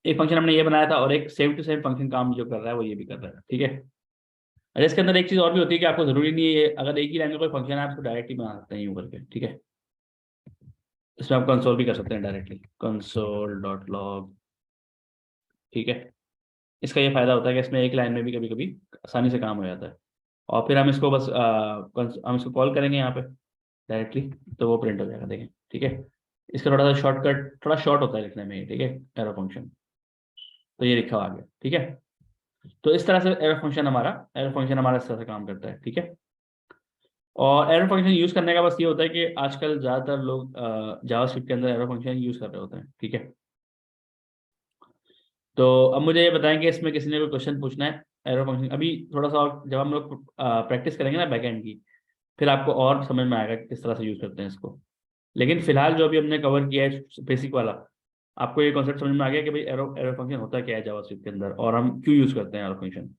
एक फंक्शन हमने ये बनाया था और एक सेम टू सेम फंक्शन काम जो कर रहा है वो ये भी कर रहा है। ठीक है, अच्छा इसके अंदर एक चीज और भी होती है कि आपको जरूरी नहीं है अगर एक ही लाइन में कोई फंक्शन है आप उसको डायरेक्टली बना सकते हैं यूं करके। ठीक है, इसमें आप कंसोल भी कर सकते हैं डायरेक्टली, कंसोल डॉट लॉग। ठीक है, इसका ये फायदा होता है कि इसमें एक लाइन में भी कभी कभी आसानी से काम हो जाता है। और फिर हम इसको बस हम इसको कॉल करेंगे यहाँ पे डायरेक्टली, तो वो प्रिंट हो जाएगा, देखें। ठीक है, इसका थोड़ा सा शॉर्टकट, थोड़ा शॉर्ट होता है लिखने में। ठीक है, एरो फंक्शन, तो ये लिखा हुआ आ गया। ठीक है, तो इस तरह से एरो फंक्शन हमारा इस तरह से काम करता है। ठीक है, और एरो फंक्शन यूज करने का बस ये होता है कि आजकल ज्यादातर लोग जावास्क्रिप्ट के अंदर एरो फंक्शन यूज कर रहे होते हैं। ठीक है, तो अब मुझे ये बताएं कि इसमें किसी ने कोई क्वेश्चन पूछना है एरो फंक्शन अभी थोड़ा सा और जब हम लोग प्रैक्टिस करेंगे ना बैकएंड की, फिर आपको और समझ में आएगा कि किस तरह से यूज करते हैं इसको। लेकिन फिलहाल जो अभी हमने कवर किया है बेसिक वाला, आपको ये कॉन्सेप्ट समझ में आ गया कि भाई एरो एरो फंक्शन होता क्या है जावास्क्रिप्ट के अंदर और हम क्यों यूज करते हैं एरो फंक्शन।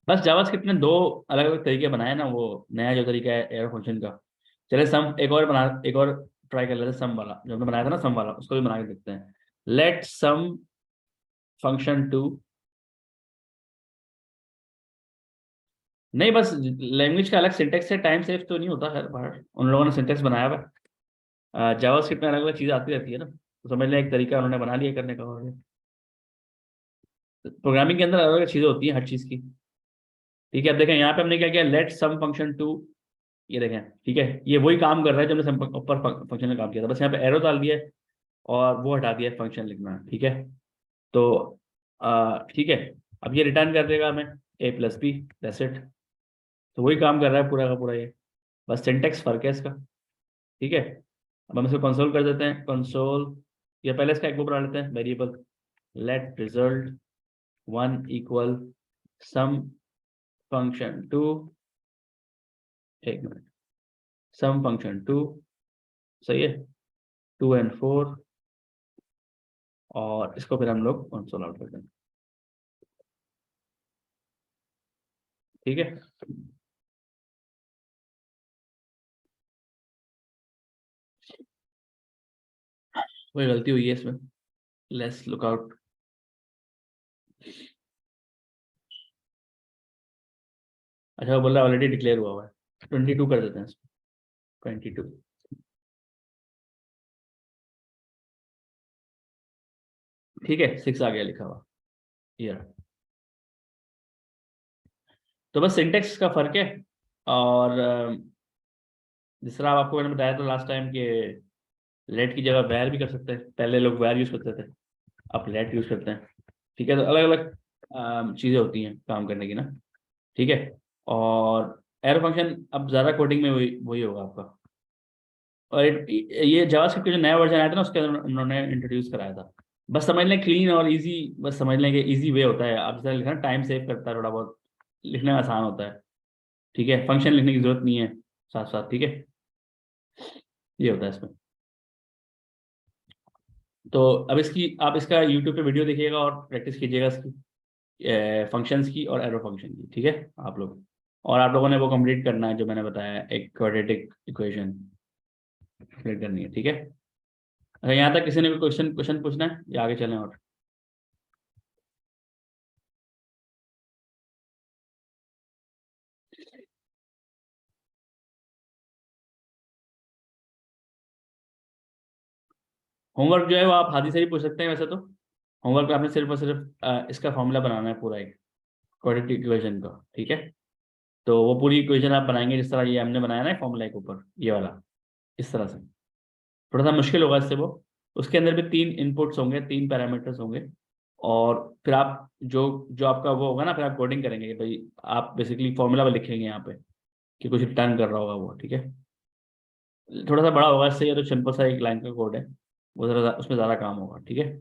बस जावास्क्रिप्ट ने दो अलग अलग तरीके बनाए ना, वो नया जो तरीका है एरो फंक्शन का। चले सम एक और ट्राई कर लेते हैं, सम वाला जो हमने बनाया था ना, सम वाला, उसको भी बना के देखते हैं। लेट सम फंक्शन टू, नहीं बस लैंग्वेज का अलग सिंटेक्स है, टाइम सेव तो नहीं होता खैर बाहर, उन लोगों ने सिंटेक्स बनाया हुआ है। जावास्क्रिप्ट में अलग अलग चीज़ आती रहती है ना, तो समझ लें एक तरीका उन्होंने बना लिया करने का। और प्रोग्रामिंग के अंदर अलग अलग चीज़ें होती हैं हर चीज़ की। ठीक है, अब देखें यहाँ पे हमने क्या किया, लेट सम फंक्शन टू, ये देखें। ठीक है, ये वही काम कर रहा है जो हमने ऊपर फंक्शन में काम किया था, बस यहाँ पे एरो डाल दिया है और वो हटा दिया है फंक्शन लिखना। ठीक है, तो ठीक है, अब ये रिटर्न कर देगा हमें ए प्लस बी, दैट्स इट। तो वही काम कर रहा है पूरा का पूरा ये, बस सिंटेक्स फर्क है इसका। ठीक है, अब हम इसको कंसोल कर देते हैं, कंसोल, या पहले इसका एक वो बना लेते हैं variable, let result one equal sum function two, एक मिनट, सम फंक्शन टू, सही है, 2 and 4, और इसको फिर हम लोग कंसोल आउट कर देंगे। ठीक है, कोई गलती हुई है इसमें, लेट्स लुक आउट। अच्छा वो बोल रहा है ऑलरेडी डिक्लेयर हुआ हुआ है, 22 कर देते हैं इसको, 22। ठीक है, 6 आ गया लिखा हुआ ये रहा। तो बस सिंटेक्स का फर्क है। और जिस तरह आपको मैंने बताया था लास्ट टाइम कि लेट की जगह वैर भी कर सकते हैं, पहले लोग वैर यूज करते थे, अब लेट यूज करते हैं। ठीक है, तो अलग अलग चीजें होती हैं काम करने की ना। ठीक है, और एरो फंक्शन अब ज्यादा कोडिंग में वही वही होगा आपका। और ये जावास्क्रिप्ट का जो नया वर्जन आया था ना, उसके अंदर उन्होंने इंट्रोड्यूस कराया था। बस समझ लें क्लीन और इजी, बस समझ लें कि इजी वे होता है। आप जैसा लिखना टाइम सेव करता है थोड़ा बहुत, लिखने में आसान होता है। ठीक है, फंक्शन लिखने की जरूरत नहीं है साथ साथ। ठीक है, ये होता है इसमें। तो अब इसकी आप इसका यूट्यूब पे वीडियो देखिएगा और प्रैक्टिस कीजिएगा इसकी, फंक्शंस की और एरो फंक्शन की। ठीक है, आप लोग, और आप लोगों ने वो कंप्लीट करना है जो मैंने बताया, एक क्वाड्रेटिक इक्वेशन कंप्लीट करनी है। ठीक है, अगर यहाँ तक किसी ने कोई क्वेश्चन क्वेश्चन पूछना है या आगे चलें और। होमवर्क जो है वो आप हादी से ही पूछ सकते हैं वैसे तो। होमवर्क आपने सिर्फ और सिर्फ इसका फॉर्मूला बनाना है पूरा, एक क्वाड्रेटिक इक्वेशन का, ठीक है। तो वो पूरी इक्वेशन आप बनाएंगे जिस तरह ये हमने बनाया ना फॉर्मूला के ऊपर, ये वाला, इस तरह से। थोड़ा सा मुश्किल होगा इससे वो। उसके अंदर भी 3 इनपुट्स होंगे, 3 पैरामीटर्स होंगे। और फिर आप जो जो आपका वो होगा ना, फिर आप कोडिंग करेंगे कि भाई आप बेसिकली फॉर्मूला लिखेंगे यहाँ पे कि कुछ रिटर्न कर रहा होगा वो, ठीक है। थोड़ा सा बड़ा होगा इससे, ये तो सिंपल सा एक लाइन का कोड है, वो जरा उसमें ज़्यादा काम होगा, ठीक है।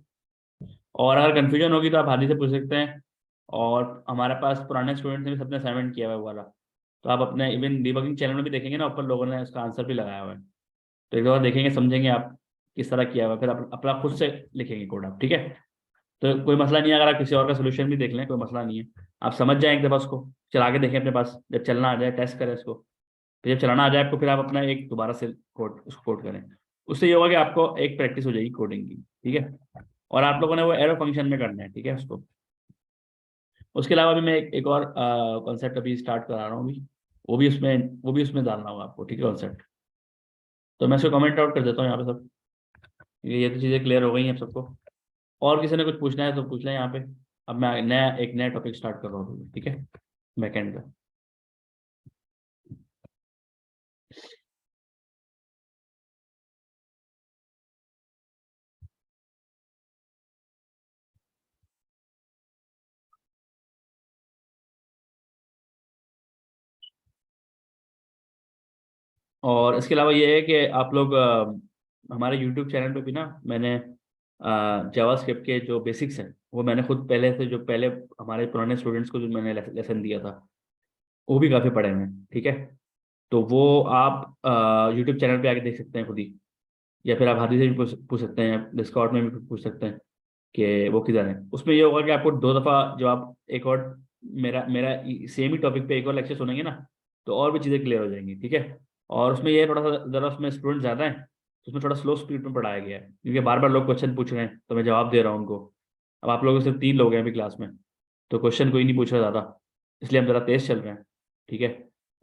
और अगर कन्फ्यूजन होगी तो आप हादी से पूछ सकते हैं। और हमारे पास पुराने स्टूडेंट्स ने भी सबने असाइनमेंट किया हुआ है वो वाला, तो आप अपने इवन डिबगिंग चैनल में भी देखेंगे ना, ऊपर लोगों ने उसका आंसर भी लगाया हुआ है। तो एक बार देखेंगे, समझेंगे आप किस तरह किया हुआ है, फिर आप अपना खुद से लिखेंगे कोड आप, ठीक है। तो कोई मसला नहीं है, अगर आप किसी और का सोल्यूशन भी देख लें कोई मसला नहीं है। आप समझ जाएं एक दफ़ा उसको, चला के देखें अपने पास, जब चलना आ जाए टेस्ट करें इसको। तो जब चलाना आ जाए आपको, फिर आप अपना एक दोबारा से कोड उसको कोड करें। उससे ये होगा कि आपको एक प्रैक्टिस हो जाएगी कोडिंग की, ठीक है। और आप लोगों ने वो एरो फंक्शन में करना है, ठीक है उसको। उसके अलावा भी मैं एक और कॉन्सेप्ट अभी स्टार्ट करा रहा हूँ अभी, वो भी उसमें डालना होगा आपको, ठीक है कॉन्सेप्ट। तो मैं इसको कमेंट आउट कर देता हूँ यहाँ पे सब। ये तो चीज़ें क्लियर हो गई हैं अब सबको। और किसी ने कुछ पूछना है तो पूछ लें यहाँ पे। अब मैं एक नया टॉपिक स्टार्ट कर रहा हूँ, ठीक है, बैकएंड का। और इसके अलावा ये है कि आप लोग हमारे यूट्यूब चैनल पे भी ना, मैंने जावास्क्रिप्ट के जो बेसिक्स हैं वो मैंने खुद पहले से, जो पहले हमारे पुराने स्टूडेंट्स को जो मैंने लेसन दिया था, वो भी काफ़ी पढ़े हैं, ठीक है। तो वो आप यूट्यूब चैनल पे आके देख सकते हैं खुद ही। या फिर आप हादी से भी पूछ सकते हैं, डिस्कॉर्ड में भी पूछ सकते हैं कि वो किधर है। उसमें ये होगा कि आपको 2 दफ़ा, जब आप एक और मेरा मेरा सेम ही टॉपिक पे एक और लेक्चर सुनेंगे ना, तो और भी चीज़ें क्लियर हो जाएंगी, ठीक है। और उसमें ये थोड़ा सा ज़रा, उसमें स्टूडेंट ज़्यादा है तो उसमें थोड़ा स्लो स्पीड में पढ़ाया गया है, क्योंकि बार बार लोग क्वेश्चन पूछ रहे हैं तो मैं जवाब दे रहा हूँ उनको। अब आप लोग सिर्फ 3 लोग हैं अभी क्लास में, तो क्वेश्चन कोई नहीं पूछ रहा ज़्यादा, इसलिए हम ज़रा तेज़ चल रहे हैं, ठीक है।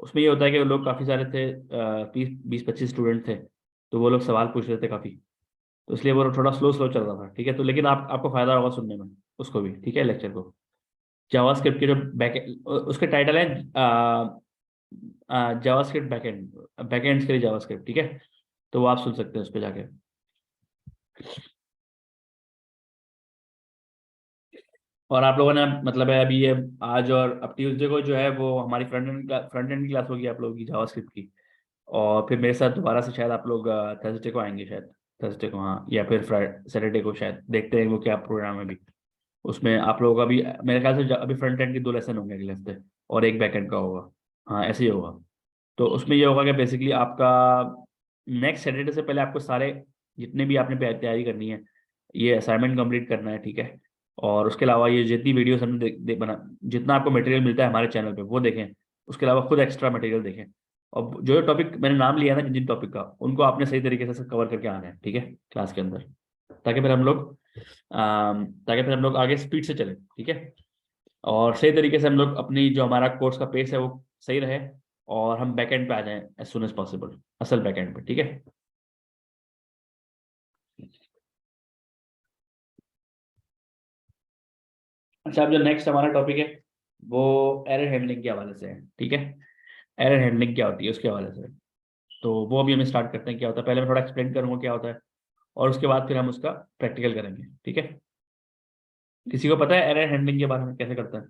उसमें ये होता है कि लोग काफ़ी सारे थे, 20-25 स्टूडेंट थे, तो वो लोग सवाल पूछ रहे थे काफ़ी। तो इसलिए वो थोड़ा स्लो स्लो चल रहा था, ठीक है। तो लेकिन आपको फायदा होगा सुनने में उसको भी, ठीक है, लेक्चर को। जावास्क्रिप्ट के जो बैक, उसके टाइटल है जावास्क्रिप्ट बैकएंड, बैकएंड्स के लिए जावास्क्रिप्ट, ठीक है। तो वो आप सुन सकते हैं उस पर जाके। और आप लोगों ने मतलब है अभी ये आज और अब ट्यूसडे को जो है वो हमारी फ्रंट एंड की क्लास होगी आप लोगों की जावास्क्रिप्ट की। और फिर मेरे साथ दोबारा से शायद आप लोग थर्सडे को आएंगे शायद, थर्सडे को हाँ, या फिर फ्राइडे सैटरडे को शायद, देखते हैं वो क्या प्रोग्राम है अभी। उसमें आप लोगों का भी मेरे ख्याल से अभी फ्रंट एंड के 2 लेसन होंगे अगले हफ्ते, और एक बैक एंड का होगा। हाँ ऐसे ही होगा। तो उसमें ये होगा कि बेसिकली आपका नेक्स्ट सैटरडे से पहले आपको सारे जितने भी आपने तैयारी करनी है, ये असाइनमेंट कंप्लीट करना है, ठीक है। और उसके अलावा ये जितनी वीडियोस हमने बना, जितना आपको मटेरियल मिलता है हमारे चैनल पे वो देखें। उसके अलावा खुद एक्स्ट्रा मटेरियल देखें। और जो जो टॉपिक मैंने नाम लिया है ना, जिन जिन टॉपिक का, उनको आपने सही तरीके से कवर करके आना है, ठीक है, क्लास के अंदर। ताकि फिर हम लोग आगे स्पीड से चलें, ठीक है। और सही तरीके से हम लोग अपनी जो हमारा कोर्स का पेस है वो सही रहे, और हम बैकएंड पे आ जाएं एज सुन एज पॉसिबल, असल बैकएंड पे, ठीक है। अच्छा, अब जो नेक्स्ट हमारा टॉपिक है वो एरर हैंडलिंग के हवाले से है, ठीक है। एरर हैंडलिंग क्या होती है उसके हवाले से। तो वो अभी हम स्टार्ट करते हैं क्या होता है, पहले मैं थोड़ा एक्सप्लेन करूंगा क्या होता है, और उसके बाद फिर हम उसका प्रैक्टिकल करेंगे, ठीक है। किसी को पता है एरर हैंडलिंग के बारे में कैसे करते हैं?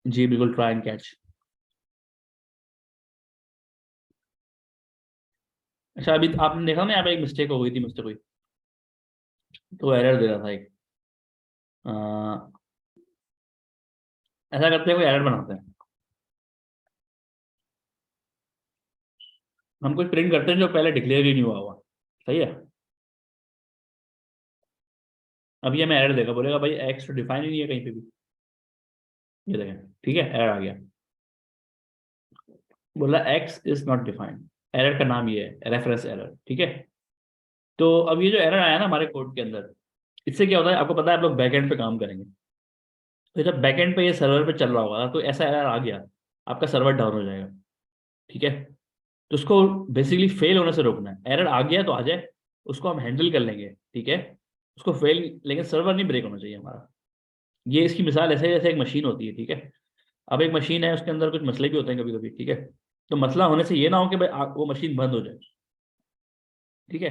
जी बिल्कुल, ट्राई एंड कैच। अच्छा, अभी आपने देखा ना यहाँ पे एक मिस्टेक हो गई थी मुझसे कोई, तो एरर दे रहा था एक। अ, ऐसा करते हैं, कोई एरर बनाते हैं, हम कुछ प्रिंट करते हैं जो पहले डिक्लेयर ही नहीं हुआ हुआ, सही है। अभी हमें एरर देगा, बोलेगा भाई एक्स तो डिफाइन ही नहीं है कहीं पे भी। ये देखें, ठीक है, एरर आ गया, बोला x is not defined. Error का नाम ये है रेफरेंस एरर, ठीक है। तो अब ये जो एरर आया ना हमारे कोड के अंदर, इससे क्या होता है आपको पता है, आप लोग बैकएंड पे काम करेंगे, तो जब बैकएंड पे ये सर्वर पे चल रहा होगा तो ऐसा एरर आ गया, आपका सर्वर डाउन हो जाएगा। ठीक है, तो उसको बेसिकली फेल होने से रोकना है। एरर आ गया तो आ जाए, उसको हम हैंडल कर लेंगे। ठीक है, उसको फेल, लेकिन सर्वर नहीं ब्रेक होना चाहिए हमारा। ये इसकी मिसाल ऐसे जैसे एक मशीन होती है। ठीक है, अब एक मशीन है, उसके अंदर कुछ मसले भी होते हैं कभी कभी। ठीक है, तो मसला होने से ये ना हो कि भाई वो मशीन बंद हो जाए। ठीक है,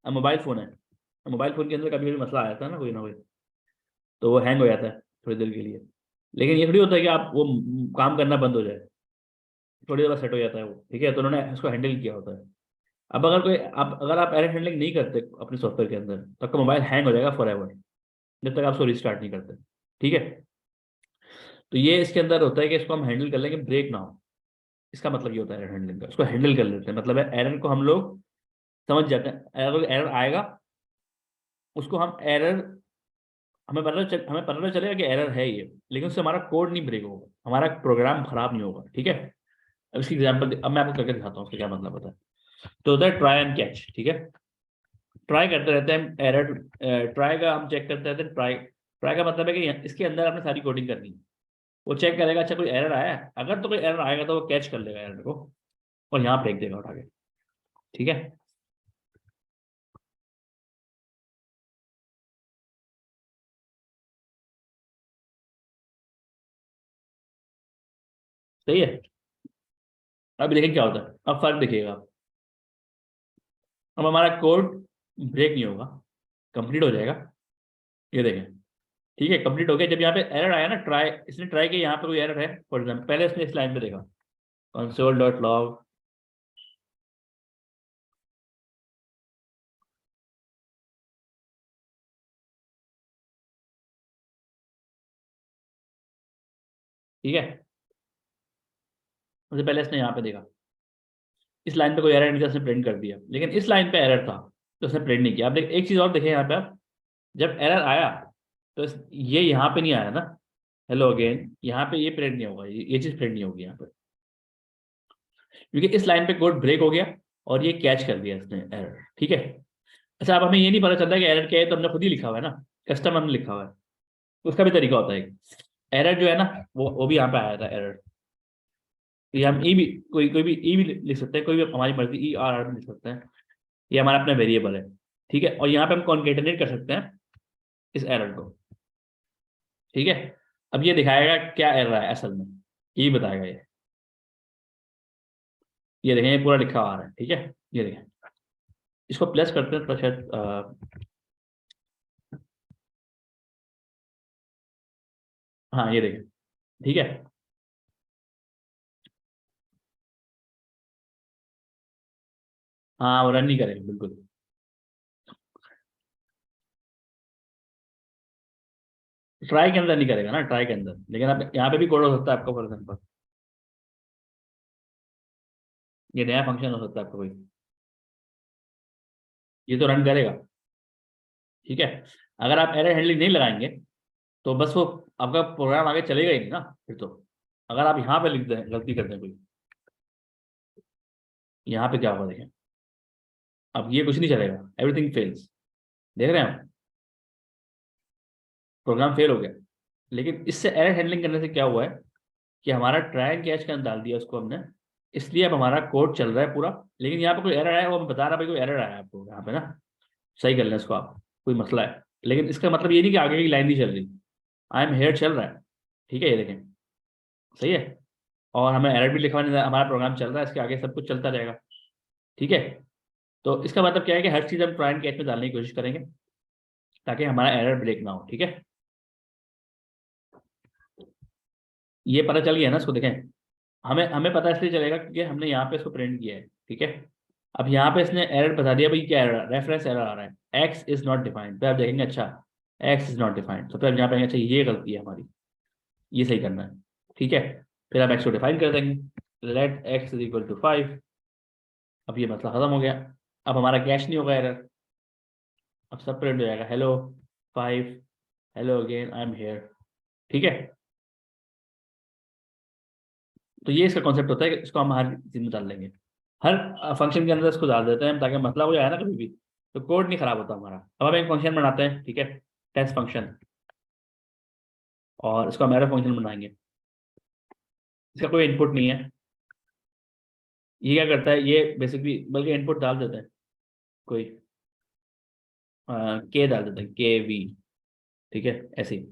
अब मोबाइल फ़ोन है, अब मोबाइल फ़ोन के अंदर कभी कभी मसला आ जाता है ना कोई, तो वो हैंग हो जाता है थोड़ी देर के लिए। लेकिन ये थोड़ी होता है कि आप वो काम करना बंद हो जाए, थोड़ी देर बाद सेट हो जाता है वो। ठीक है, तो उन्होंने उसको हैंडल किया होता है। अब अगर आप एरर हैंडलिंग नहीं करते अपने सॉफ्टवेयर के अंदर, तो आपका मोबाइल हैंग हो जाएगा फॉर एवर, जब तक आप उसको रिस्टार्ट नहीं करते। ठीक है, तो ये इसके अंदर होता है कि इसको हम हैंडल कर लेंगे, ब्रेक ना हो। इसका मतलब ये होता है एरर हैंडलिंग का, उसको हैंडल कर लेते हैं। मतलब है एरर को हम लोग समझ जाते हैं, अगर एरर आएगा उसको हम एरर, हमें पता तो चलेगा कि एरर है ये, लेकिन उससे हमारा कोड नहीं ब्रेक होगा, हमारा प्रोग्राम खराब नहीं होगा। ठीक है, अब इसकी एग्जांपल अब मैं आपको करके दिखाता हूँ उसका क्या मतलब होता है। तो होता है ट्राई एंड कैच। ठीक है, ट्राई करते रहते हैं एरर, ट्राई का हम चेक करते रहते हैं। ट्राई ट्राई का मतलब है कि इसके अंदर आपने सारी कोडिंग करनी है। वो चेक करेगा, अच्छा कोई एरर आया है, अगर तो कोई एरर आएगा तो वो कैच कर लेगा एरर को, और यहाँ फेंक देगा उठा के। ठीक है, सही है। अब देखिए क्या होता है, अब फर्क देखिएगा। अब हमारा कोड ब्रेक नहीं होगा, कंप्लीट हो जाएगा। ये देखें, ठीक है, कंप्लीट हो गया। जब यहाँ पे एरर आया ना, ट्राई, इसने ट्राई किया, यहाँ पे कोई एरर है फॉर एग्जाम्पल, पहले इसने इस लाइन पे देखा कंसोल डॉट लॉग। ठीक है, उससे पहले इसने यहाँ पे देखा, इस लाइन पे कोई एरर नहीं था, उसने प्रिंट कर दिया। लेकिन इस लाइन पे एरर था तो उसने प्रिंट नहीं किया। आप देख, एक चीज और देखें यहाँ पे आप, जब एरर आया तो ये यहाँ पे नहीं आया ना, हेलो अगेन, यहाँ पे ये प्रिंट नहीं होगा, ये चीज प्रिंट नहीं होगी यहाँ पे, क्योंकि इस लाइन पे कोड ब्रेक हो गया और ये कैच कर दिया इसने एरर। ठीक है, अच्छा अब हमें ये नहीं पता चलता कि एरर क्या है, तो हमने खुद ही लिखा हुआ है ना, कस्टम हमने लिखा हुआ है। उसका भी तरीका होता है। एरर जो है ना, वो भी यहाँ पे आया था एरर, ये हम ई भी, कोई भी ई भी लिख सकते हैं, कोई भी हमारी मर्जी ई आर आर भी लिख सकते हैं, ये हमारा अपना वेरिएबल है। ठीक है, और यहाँ पे हम कॉन्केटेनेट कर सकते हैं इस एरर को। ठीक है, अब ये दिखाएगा क्या एरर है असल में, ये बताएगा ये देखें, ये पूरा लिखा आ रहा है। ठीक है, ये देखें, इसको प्लस करते हैं तो शायद हाँ ये देखें। ठीक है, हाँ वो रन नहीं करेगा बिल्कुल। ट्राई के अंदर नहीं करेगा ना, ट्राई के अंदर, लेकिन आप यहाँ पे भी कोड हो सकता है आपका, फॉर एग्जाम्पल ये नया फंक्शन हो सकता है आपका कोई, ये तो रन करेगा। ठीक है, अगर आप एरर हैंडलिंग नहीं लगाएंगे तो बस वो आपका प्रोग्राम आगे चलेगा ही नहीं ना फिर तो। अगर आप यहाँ पे लिख दें, गलती करते हैं कोई, यहाँ पे क्या होगा देखें, अब ये कुछ नहीं चलेगा, एवरीथिंग फेल्स। देख रहे हैं आप, प्रोग्राम फेल हो गया। लेकिन इससे एरर हैंडलिंग करने से क्या हुआ है कि हमारा ट्राई एंड कैच का डाल दिया उसको हमने, इसलिए अब हमारा कोड चल रहा है पूरा। लेकिन यहाँ पे कोई एरर आया, वो हमें बता रहा है भाई कोई एरर आया है आपको यहाँ पे ना, सही कर लें इसको आप, कोई मसला है। लेकिन इसका मतलब ये नहीं कि आगे की लाइन नहीं चल रही, आई एम हेयर चल रहा है। ठीक है, ये देखें, सही है, और हमें एरर भी लिखवा नहीं, हमारा प्रोग्राम चल रहा है, इसके आगे सब कुछ चलता रहेगा। ठीक है, तो इसका मतलब क्या है कि हर चीज़ हम ट्राई एंड कैच में डालने की कोशिश करेंगे ताकि हमारा एरर ब्रेक ना हो। ठीक है, ये पता चल गया ना, इसको देखें, हमें हमें पता इसलिए चलेगा क्योंकि हमने यहाँ पे इसको प्रिंट किया है। ठीक है, अब यहाँ पे इसने एरर बता दिया भाई, क्या एरर, रेफरेंस एरर आ रहा है, एक्स इज नॉट डिफाइंड। फिर आप देखेंगे अच्छा एक्स इज नॉट डिफाइंड, तो फिर आप यहाँ पे अच्छा ये गलती है हमारी, ये सही करना है। ठीक है, फिर आप एक्स को डिफाइन कर देंगे, let x is equal to 5। अब ये मसला खत्म हो गया, अब हमारा कैश नहीं होगा एरर, अब सब प्रिंट हो जाएगा, hello 5, hello again I am here. ठीक है, तो ये इसका कॉन्सेप्ट होता है कि इसको हम हर चीज में डाल लेंगे, हर फंक्शन के अंदर इसको डाल देते हैं ताकि मतलब हो जाए ना कभी भी, तो कोड नहीं खराब होता हमारा। अब हम एक फंक्शन बनाते हैं, ठीक है, टेस्ट फंक्शन, और इसको हम एरर फंक्शन बनाएंगे। इसका कोई इनपुट नहीं है। ये क्या करता है, ये बेसिकली बल्कि इनपुट डाल देते हैं कोई, के डाल देते हैं, के वी, ठीक है, ऐसे ही।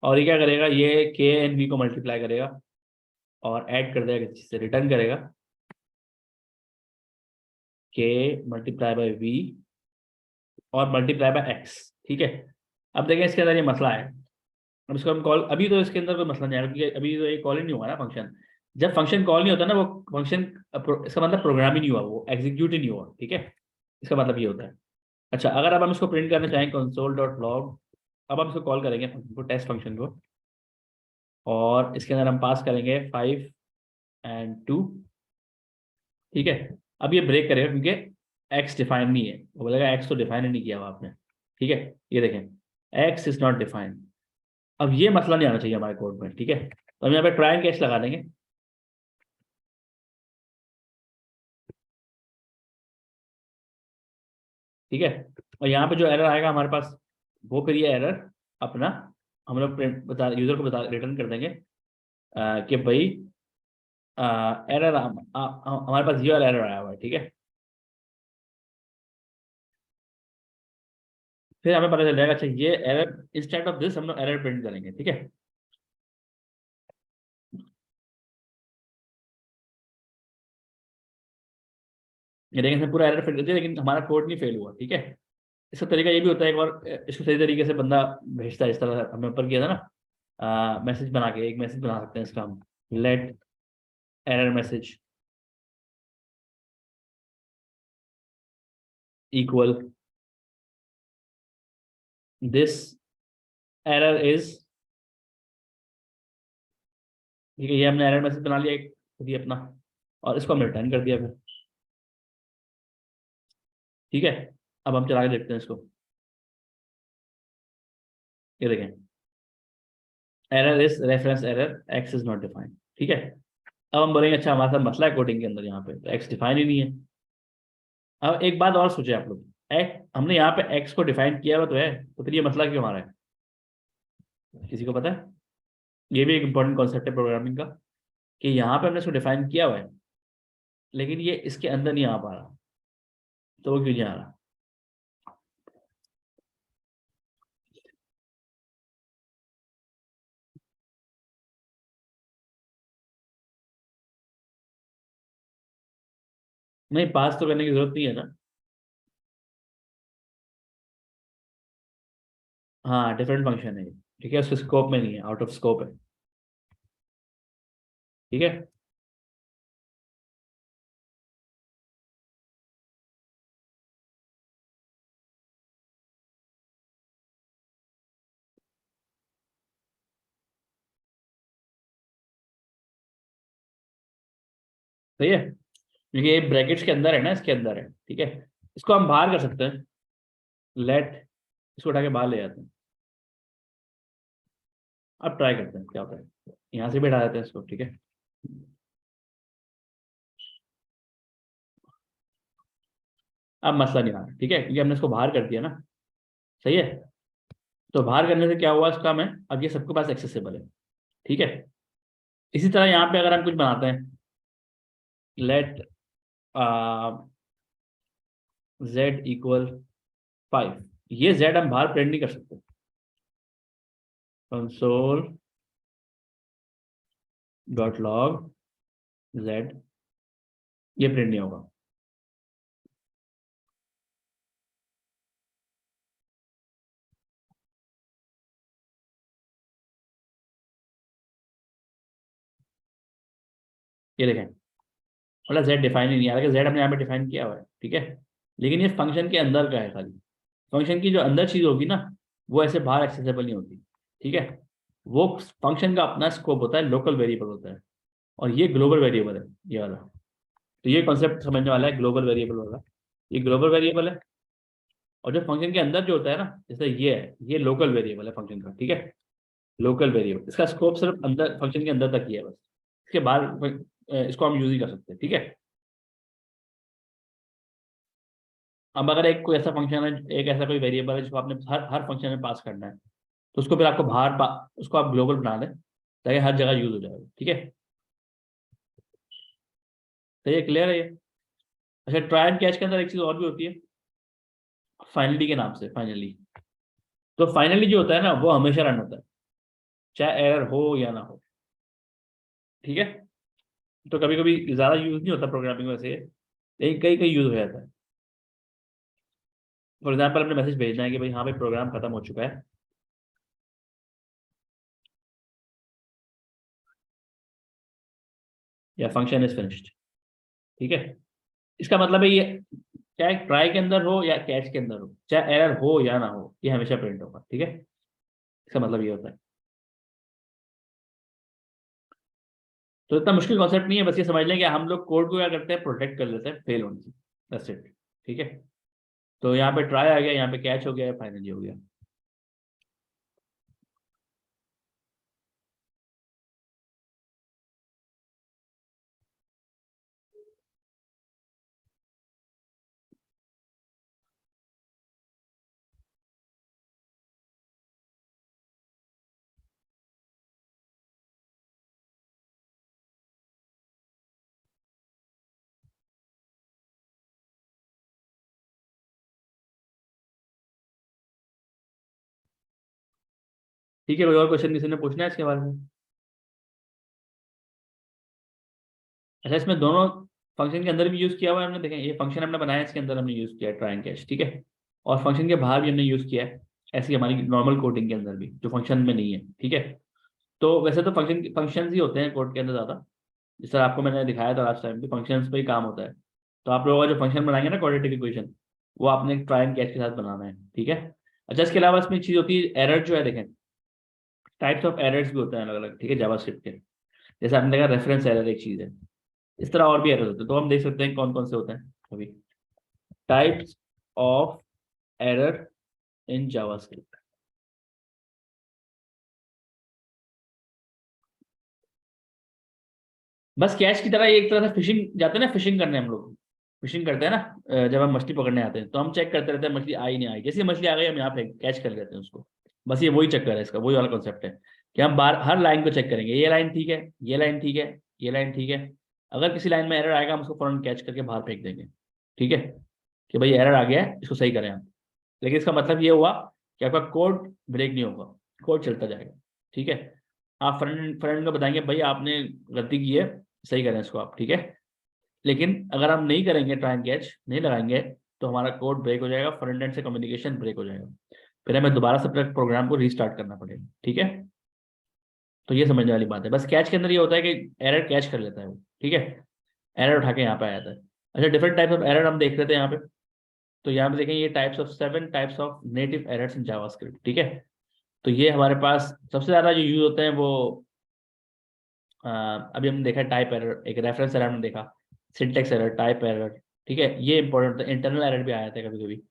और ये क्या करेगा, ये के एंड वी को मल्टीप्लाई करेगा और ऐड कर देगा, किसी से रिटर्न करेगा के मल्टीप्लाई बाय वी और मल्टीप्लाई बाय एक्स, ठीक है। अब देखें इसके अंदर ये मसला है। अब इसको हम कॉल, अभी तो इसके अंदर कोई मसला नहीं आएगा क्योंकि अभी तो ये कॉल ही नहीं हुआ ना फंक्शन। जब फंक्शन कॉल नहीं होता ना, वो फंक्शन, इसका मतलब प्रोग्राम ही नहीं हुआ, वो एग्जीक्यूट ही नहीं हुआ, ठीक है। इसका मतलब ये होता है। अच्छा, अगर अब हम इसको प्रिंट करना चाहें कंसोल डॉट लॉग, अब हम इसको कॉल करेंगे फंक्शन को, टेस्ट फंक्शन को, और इसके अंदर हम पास करेंगे 5 एंड 2, ठीक है। अब ये ब्रेक करेगा क्योंकि एक्स डिफाइन नहीं है, वो बोलेगा एक्स तो डिफाइन ही नहीं किया हुआ आपने, ठीक है। ये देखें, एक्स इज नॉट डिफाइंड। अब ये मसला नहीं आना चाहिए हमारे कोड में, ठीक है। तो हम यहाँ पे ट्राई एंड कैच लगा देंगे, ठीक है। और यहाँ पे जो एरर आएगा हमारे पास, वो फिर ये एरर अपना हम लोग प्रिंट बता, यूजर को बता, रिटर्न कर देंगे कि भाई एरर हमारे पास ये वाला एरर आया हुआ है, ठीक है। फिर हमें पता चल जाएगा, अच्छा ये एरर, इंस्टेड ऑफ दिस हम लोग एरर प्रिंट करेंगे, ठीक है। ये देखिए इसमें पूरा एरर प्रिंट कर दिया, लेकिन हमारा कोड नहीं फेल हुआ, ठीक है। इसका तरीका ये भी होता है, एक बार इसको सही तरीके से बंदा भेजता है, इस तरह हमने ऊपर किया था ना, मैसेज बना के एक मैसेज बना सकते हैं इसका हम, let error message equal this error is, ठीक है। ये हमने एरर मैसेज बना लिया एक खुद ही अपना, और इसको हमने रिटर्न कर दिया फिर, ठीक है। अब हम चला के देखते हैं इसको, ये देखें, error is reference error, x is not defined, ठीक है। अब हम बोलेंगे अच्छा हमारे साथ मसला है कोडिंग के अंदर, यहाँ पे तो एक्स डिफाइन ही नहीं है। अब एक बात और सोचे आप लोग, हमने यहाँ पे एक्स को डिफाइन किया हुआ तो है, तो फिर ये मसला क्यों हमारा है, किसी को पता है? ये भी एक इंपॉर्टेंट कॉन्सेप्ट है प्रोग्रामिंग का, कि यहाँ पे हमने इसको डिफाइन किया हुआ है, लेकिन ये इसके अंदर नहीं आ पा रहा, तो वो क्यों नहीं आ रहा? नहीं, पास तो करने की जरूरत नहीं है ना। हाँ, डिफरेंट फंक्शन है ये, ठीक है, उसके स्कोप में नहीं है, आउट ऑफ स्कोप है, ठीक है। सही है, क्योंकि ये ब्रैकेट्स के अंदर है ना, इसके अंदर है, ठीक है। इसको हम बाहर कर सकते हैं, लेट, इसको उठा के बाहर ले जाते हैं। अब ट्राई करते हैं क्या होता है, यहाँ से भी हटा देते हैं इसको, ठीक है। अब मसला नहीं आ रहा, ठीक है, क्योंकि हमने इसको बाहर कर दिया ना, सही है। तो बाहर करने से क्या हुआ इसका, में अब ये सबके पास एक्सेसिबल है, ठीक है। इसी तरह यहाँ पे अगर हम कुछ बनाते हैं, लेट z इक्वल 5, ये z हम बाहर प्रिंट नहीं कर सकते, कंसोल डॉट लॉग z, ये प्रिंट नहीं होगा। ये देखें, मतलब z डिफाइन ही नहीं, हालांकि z हमने यहाँ पे डिफाइन किया हुआ है, ठीक है, लेकिन ये फंक्शन के अंदर का है खाली। फंक्शन की जो अंदर चीज होगी ना, वो ऐसे बाहर एक्सेसिबल नहीं होती, ठीक है। वो फंक्शन का अपना स्कोप होता है, लोकल वेरिएबल होता है, और ये ग्लोबल वेरिएबल है, ये वाला। तो ये कॉन्सेप्ट समझने वाला है, ग्लोबल वेरिएबल वाला। ये ग्लोबल वेरिएबल है, और जो फंक्शन के अंदर जो होता है ना, जैसे ये है, ये लोकल वेरिएबल है फंक्शन का, ठीक है। लोकल वेरिएबल, इसका स्कोप सिर्फ अंदर, फंक्शन के अंदर तक ही है बस, इसके बाहर इसको हम यूज ही कर सकते हैं, ठीक है। अब अगर एक कोई ऐसा फंक्शन है, एक ऐसा कोई वेरिएबल है जिसको आपने हर हर फंक्शन में पास करना है, तो उसको फिर आपको उसको आप ग्लोबल बना लें ताकि हर जगह यूज हो जाए, ठीक है। तो ये क्लियर है ये। अच्छा, ट्राई एंड कैच के अंदर एक चीज और भी होती है, फाइनली के नाम से, फाइनली। तो फाइनली जो होता है ना वो हमेशा रन होता है, चाहे एरर हो या ना हो, ठीक है। तो कभी कभी ज्यादा यूज नहीं होता प्रोग्रामिंग में से, लेकिन कई कई यूज हो जाता है। फॉर एग्जाम्पल हमने मैसेज भेजना है कि भाई हाँ भाई प्रोग्राम खत्म हो चुका है, या फंक्शन इज फिनिश्ड, ठीक है। इसका मतलब है ये, चाहे ट्राई के अंदर हो या कैच के अंदर हो, चाहे एरर हो या ना हो, ये हमेशा प्रिंट होगा, ठीक है। इसका मतलब ये होता है। तो इतना मुश्किल कॉन्सेप्ट नहीं है, बस ये समझ लें कि हम लोग कोड को क्या करते हैं, प्रोटेक्ट कर लेते हैं फेल होने से, दैट्स इट, ठीक है। तो यहाँ पे ट्राई आ गया, यहाँ पे कैच हो गया, फाइनली हो गया। ठीक है, कोई और क्वेश्चन किसी ने पूछना है इसके बारे में? अच्छा, इसमें दोनों फंक्शन के अंदर भी यूज किया हुआ है हमने, देखें ये फंक्शन हमने बनाया, इसके अंदर हमने यूज किया है ट्राई एंड कैच, ठीक है। और फंक्शन के बाहर भी हमने यूज किया है, ऐसी हमारी नॉर्मल कोडिंग के अंदर भी जो फंक्शन में नहीं है, ठीक है। तो वैसे तो फंक्शन ही होते हैं कोड के अंदर ज्यादा, जिस तरह आपको मैंने दिखाया था लास्ट टाइम भी, फंक्शंस पे ही काम होता है। तो आप लोगों का जो फंक्शन बनाएंगे ना क्वाड्रेटिक इक्वेशन, वो आपने ट्राई एंड कैच के साथ बनाना है, ठीक है। अच्छा, इसके अलावा इसमें एक चीज होती है एरर जो है, देखें टाइप्स ऑफ एरर्स भी होते हैं अलग अलग, ठीक है, जावास्क्रिप्ट के। जैसे आपने देखा रेफरेंस एरर एक चीज है, इस तरह और भी एरर होते हैं, तो हम देख सकते हैं कौन कौन से होते हैं अभी। Types of error in JavaScript. बस कैच की तरह ये एक तरह से फिशिंग जाते हैं ना, फिशिंग करने हम लोग फिशिंग करते हैं ना, जब हम मछली पकड़ने आते हैं तो हम चेक करते रहते हैं मछली आई नहीं आई, जैसे ही मछली आ गई हम यहाँ पे कैच कर लेते हैं उसको। बस ये वही चक्कर है इसका, वही वाला कॉन्सेप्ट है कि हम बार हर लाइन को चेक करेंगे, ये लाइन ठीक है, ये लाइन ठीक है, ये लाइन ठीक है। अगर किसी लाइन में एरर आएगा हम उसको फौरन कैच करके बाहर फेंक देंगे, ठीक है, कि भाई एरर आ गया है, इसको सही करें हम। लेकिन इसका मतलब ये हुआ कि आपका कोड ब्रेक नहीं होगा, कोड चलता जाएगा, ठीक है। आप फ्रंट फ्रंट को बताएंगे भाई आपने गलती की है, सही करें इसको आप, ठीक है। लेकिन अगर हम नहीं करेंगे, ट्राई एंड कैच नहीं लगाएंगे, तो हमारा कोड ब्रेक हो जाएगा, फ्रंट एंड से कम्युनिकेशन ब्रेक हो जाएगा, फिर हमें दोबारा से अपने प्रोग्राम को रीस्टार्ट करना पड़ेगा, ठीक है। तो ये समझने वाली बात है, बस कैच के अंदर ये होता है कि एरर कैच कर लेता है वो, ठीक है, एरर उठा के यहाँ पे आ जाता है। अच्छा, डिफरेंट टाइप्स ऑफ एरर हम देख रहे थे यहाँ पे। तो यहाँ पे देखें ये types of 7 types of native errors in JavaScript, ठीक है। तो ये हमारे पास सबसे ज्यादा जो यूज होते हैं वो अभी हमने देखा टाइप एरर, एक रेफरेंस एरर हमने देखा, सिंटेक्स एरर, टाइप एरर, ठीक है, ये इंपॉर्टेंट है। इंटरनल एरर भी आ जाता है कभी कभी।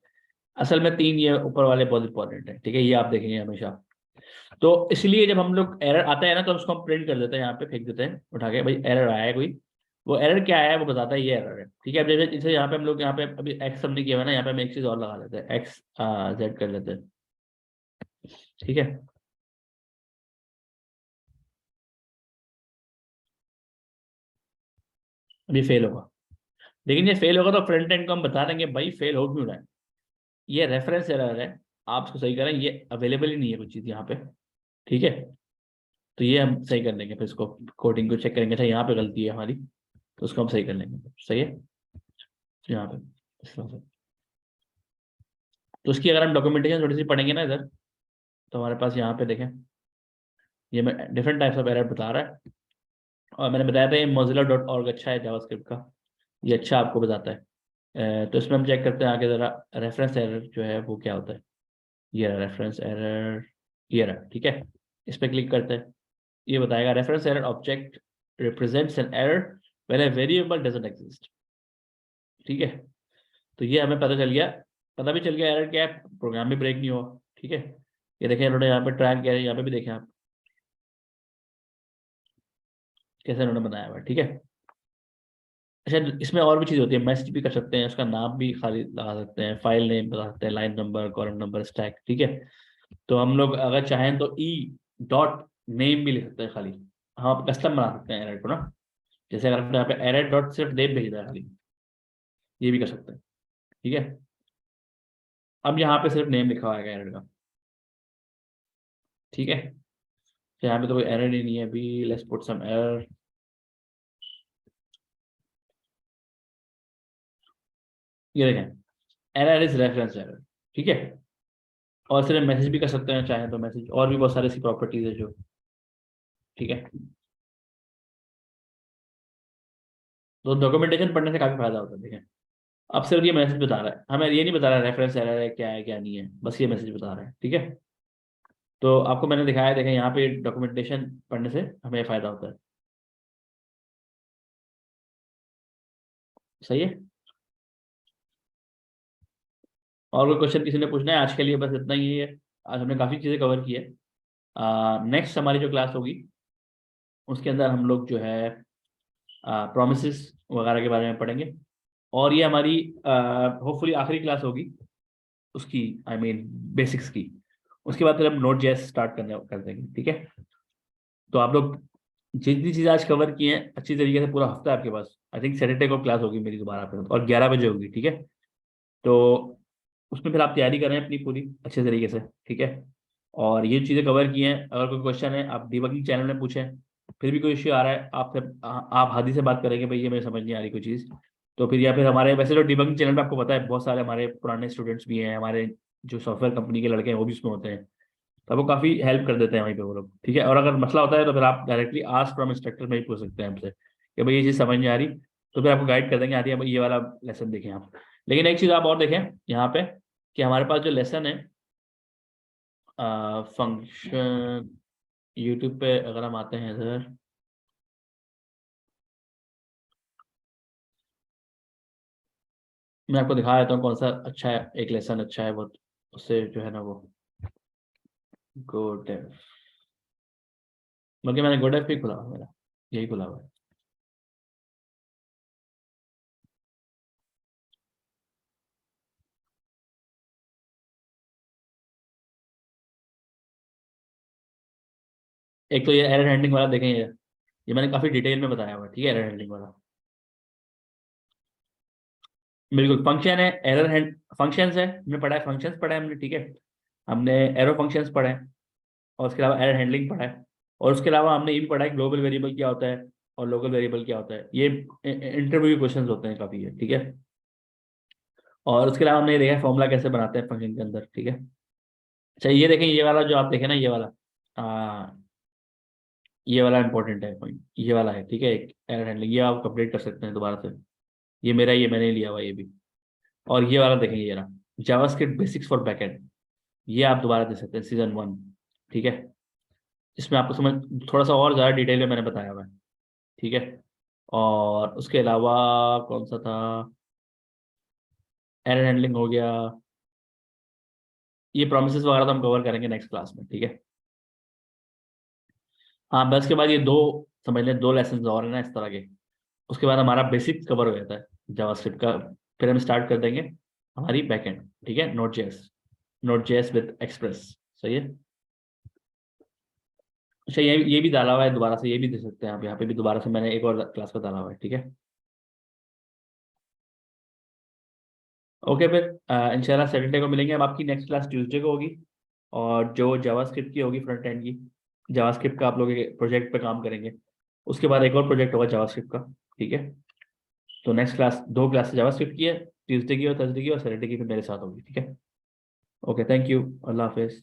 असल में तीन ये ऊपर वाले बहुत इंपॉर्टेंट है, ठीक है, ये आप देखेंगे हमेशा। तो इसलिए जब हम लोग एरर आता है ना तो उसको हम प्रिंट कर देते हैं, यहाँ पे फेंक देते हैं उठा के, भाई एरर आया है कोई, वो एरर क्या आया है वो बताता है, ये एरर है, ठीक है। अब जैसे यहाँ पे हम लोग यहाँ पे अभी एक्स हमने किया हुआ है ना, यहाँ पे हम एक चीज और लगा लेते हैं, एक्स जेड कर लेते हैं, ठीक है। अभी फेल होगा, लेकिन ये फेल होगा तो फ्रंट एंड को हम बता देंगे भाई फेल हो क्यों रहा है, ये रेफरेंस एरर है, आप इसको सही करें, ये अवेलेबल ही नहीं है कुछ चीज़ यहाँ पे, ठीक है। तो ये हम सही कर लेंगे, फिर इसको कोडिंग को चेक करेंगे, अच्छा यहाँ पे गलती है हमारी, तो उसको हम सही कर लेंगे, सही है। तो यहाँ पे इस तरह से, तो उसकी अगर हम डॉक्यूमेंटेशन थोड़ी सी पढ़ेंगे ना इधर, तो हमारे पास यहाँ पे देखें, ये मैं डिफरेंट टाइप्स ऑफ एरर बता रहा है, और मैंने बताया था ये मोजिला डॉट ऑर्ग अच्छा है जावास्क्रिप्ट का, ये अच्छा आपको बताता है। तो इसमें हम चेक करते हैं आगे ज़रा, रेफरेंस एरर जो है वो क्या होता है, ये रहा रेफरेंस एरर, ये रहा, ठीक है। इस पर क्लिक करते हैं, ये बताएगा reference error object represents an error when a variable doesn't exist, ठीक है। तो ये हमें पता चल गया, पता भी चल गया एरर क्या है, प्रोग्राम भी ब्रेक नहीं हुआ, ठीक है। ये देखें इन्होंने यहाँ पे ट्राई किया है, यहाँ पे भी देखें आप कैसे उन्होंने बनाया हुआ है, ठीक है। अच्छा, इसमें और भी चीज़ होती है, मैसेज भी कर सकते हैं, उसका नाम भी खाली लगा सकते हैं, फाइल नेम बता सकते हैं, line number, column number, stack, ठीक है। तो हम लोग अगर चाहें तो ई डॉट नेम भी लिख सकते हैं खाली। हम आप कस्टम बना सकते हैं एरर को ना, जैसे अगर आपने यहाँ पे एरर डॉट सिर्फ नेम भेजना है खाली, ये भी कर सकते हैं, ठीक है। अब यहाँ पे सिर्फ नेम लिखा हुआ है एरर का, ठीक है। तो यहाँ पे तो कोई एरर ही नहीं है अभी, लेट्स पुट सम एरर। ये देखें, एरर इज रेफरेंस एरर, ठीक है। और सिर्फ मैसेज भी कर सकते हैं चाहे तो मैसेज, और भी बहुत सारी सी प्रॉपर्टीज है जो, ठीक है। तो डॉक्यूमेंटेशन पढ़ने से काफी फायदा होता है, देखें। अब सिर्फ ये मैसेज बता रहा है, हमें ये नहीं बता रहा है रेफरेंस एरर है क्या नहीं है, बस ये मैसेज बता रहा है, ठीक है। तो आपको मैंने दिखाया है, देखें यहाँ पे डॉक्यूमेंटेशन पढ़ने से हमें फायदा होता है, सही है। और कोई क्वेश्चन किसी ने पूछना है? आज के लिए बस इतना ही है, आज हमने काफी चीजें कवर की है। नेक्स्ट हमारी जो क्लास होगी उसके अंदर हम लोग जो है प्रोमिसेस वगैरह के बारे में पढ़ेंगे, और ये हमारी होपफुली आखिरी क्लास होगी उसकी, आई मीन बेसिक्स की। उसके बाद फिर हम नोट जेएस स्टार्ट करने कर देंगे, ठीक है। तो आप लोग जितनी चीज़ आज कवर की हैं अच्छी तरीके से, पूरा हफ्ता है आपके पास, आई थिंक सैटरडे को क्लास होगी मेरी दोबारा फिर, और 11 बजे होगी, ठीक है। तो उसमें फिर आप तैयारी करें अपनी पूरी अच्छे तरीके से, ठीक है। और ये चीज़ें कवर की हैं, अगर कोई क्वेश्चन है आप डिबगिंग चैनल में पूछें, फिर भी कोई इश्यू आ रहा है आप फिर आप हादी से बात करेंगे, भाई ये मुझे समझ नहीं आ रही कोई चीज़, तो फिर या फिर हमारे वैसे तो डिबगिंग चैनल पे आपको पता है बहुत सारे हमारे पुराने स्टूडेंट्स भी हैं, हमारे जो सॉफ्टवेयर कंपनी के लड़के हैं वो भी उसमें होते हैं, तो आपको काफ़ी हेल्प कर देते हैं वहीं पे वो लोग, ठीक है। और अगर मसला होता है तो फिर आप डायरेक्टली आस्क फ्रॉम इंस्ट्रक्टर में ही पूछ सकते हैं हमसे कि भाई ये चीज़ समझ नहीं आ रही, तो फिर आपको गाइड कर देंगे, आती है भाई ये वाला लेसन देखें आप। लेकिन एक चीज़ आप और देखें यहाँ पे, कि हमारे पास जो लेसन है फंक्शन, यूट्यूब पे अगर हम आते हैं इधर, मैं आपको दिखा देता हूँ कौन सा अच्छा है, एक लेसन अच्छा है बहुत, उससे जो है ना वो गोडेव, बल्कि मैंने गोडेव भी खुला हुआ है मेरा, यही खुला हुआ है। एक तो ये एरर हैंडलिंग वाला देखें, ये मैंने काफ़ी डिटेल में बताया हुआ है, ठीक है, एरर हैंडलिंग वाला। बिल्कुल फंक्शन है, एरर हैंड फंक्शंस है, हमने पढ़ा है, फंक्शंस पढ़ा है हमने, ठीक है। हमने एरो फंक्शंस पढ़े हैं, और उसके अलावा एरर हैंडलिंग पढ़ा है, और उसके अलावा हमने ये भी पढ़ा है ग्लोबल वेरिएबल क्या होता है और लोकल वेरिएबल क्या होता है, ये इंटरव्यू क्वेश्चंस होते हैं काफ़ी है, ठीक है। और उसके अलावा हमने ये देखा फॉर्मूला कैसे बनाते हैं फंक्शन के अंदर, ठीक है। अच्छा ये देखें, ये वाला जो आप देखें ना, ये वाला आ, ये वाला इंपॉर्टेंट है पॉइंट, ये वाला है, ठीक है, एक एरर हैंडलिंग, ये आप कंप्लीट कर सकते हैं दोबारा से, ये मेरा, ये मैंने लिया हुआ ये भी। और ये वाला देखेंगे, ये रहा जावास्क्रिप्ट बेसिक्स फॉर बैकएंड, ये आप दोबारा दे सकते हैं सीजन 1, ठीक है। इसमें आपको समझ थोड़ा सा और ज़्यादा डिटेल में मैंने बताया हुआ है, ठीक है। और उसके अलावा कौन सा था, एरर हैंडलिंग हो गया, ये प्रोमिसेस वगैरह तो हम कवर करेंगे नेक्स्ट क्लास में, ठीक है। हाँ बस के बाद ये दो, समझ लें 2 लेसन और है ना इस तरह के, उसके बाद हमारा बेसिक कवर हो जाता है जावास्क्रिप्ट का, फिर हम स्टार्ट कर देंगे हमारी बैकएंड, ठीक है, नोट जेएस विद एक्सप्रेस, सही है। अच्छा ये भी डाला हुआ है दोबारा से, ये भी दे सकते हैं आप, यहाँ पे भी दोबारा से मैंने एक और क्लास का डाला हुआ है, ठीक है। ओके फिर इंशाल्लाह सैटरडे को मिलेंगे, अब आपकी नेक्स्ट क्लास ट्यूसडे को होगी, और जो जावास्क्रिप्ट की होगी फ्रंट एंड की, जावास्क्रिप्ट का आप लोग एक प्रोजेक्ट पे काम करेंगे, उसके बाद एक और प्रोजेक्ट होगा जावास्क्रिप्ट का, ठीक है। तो नेक्स्ट क्लास 2 क्लास जावास्क्रिप्ट की है, ट्यूसडे की और थर्सडे की, और सैटरडे की फिर मेरे साथ होगी, ठीक है। ओके थैंक यू, अल्लाह हाफिज़।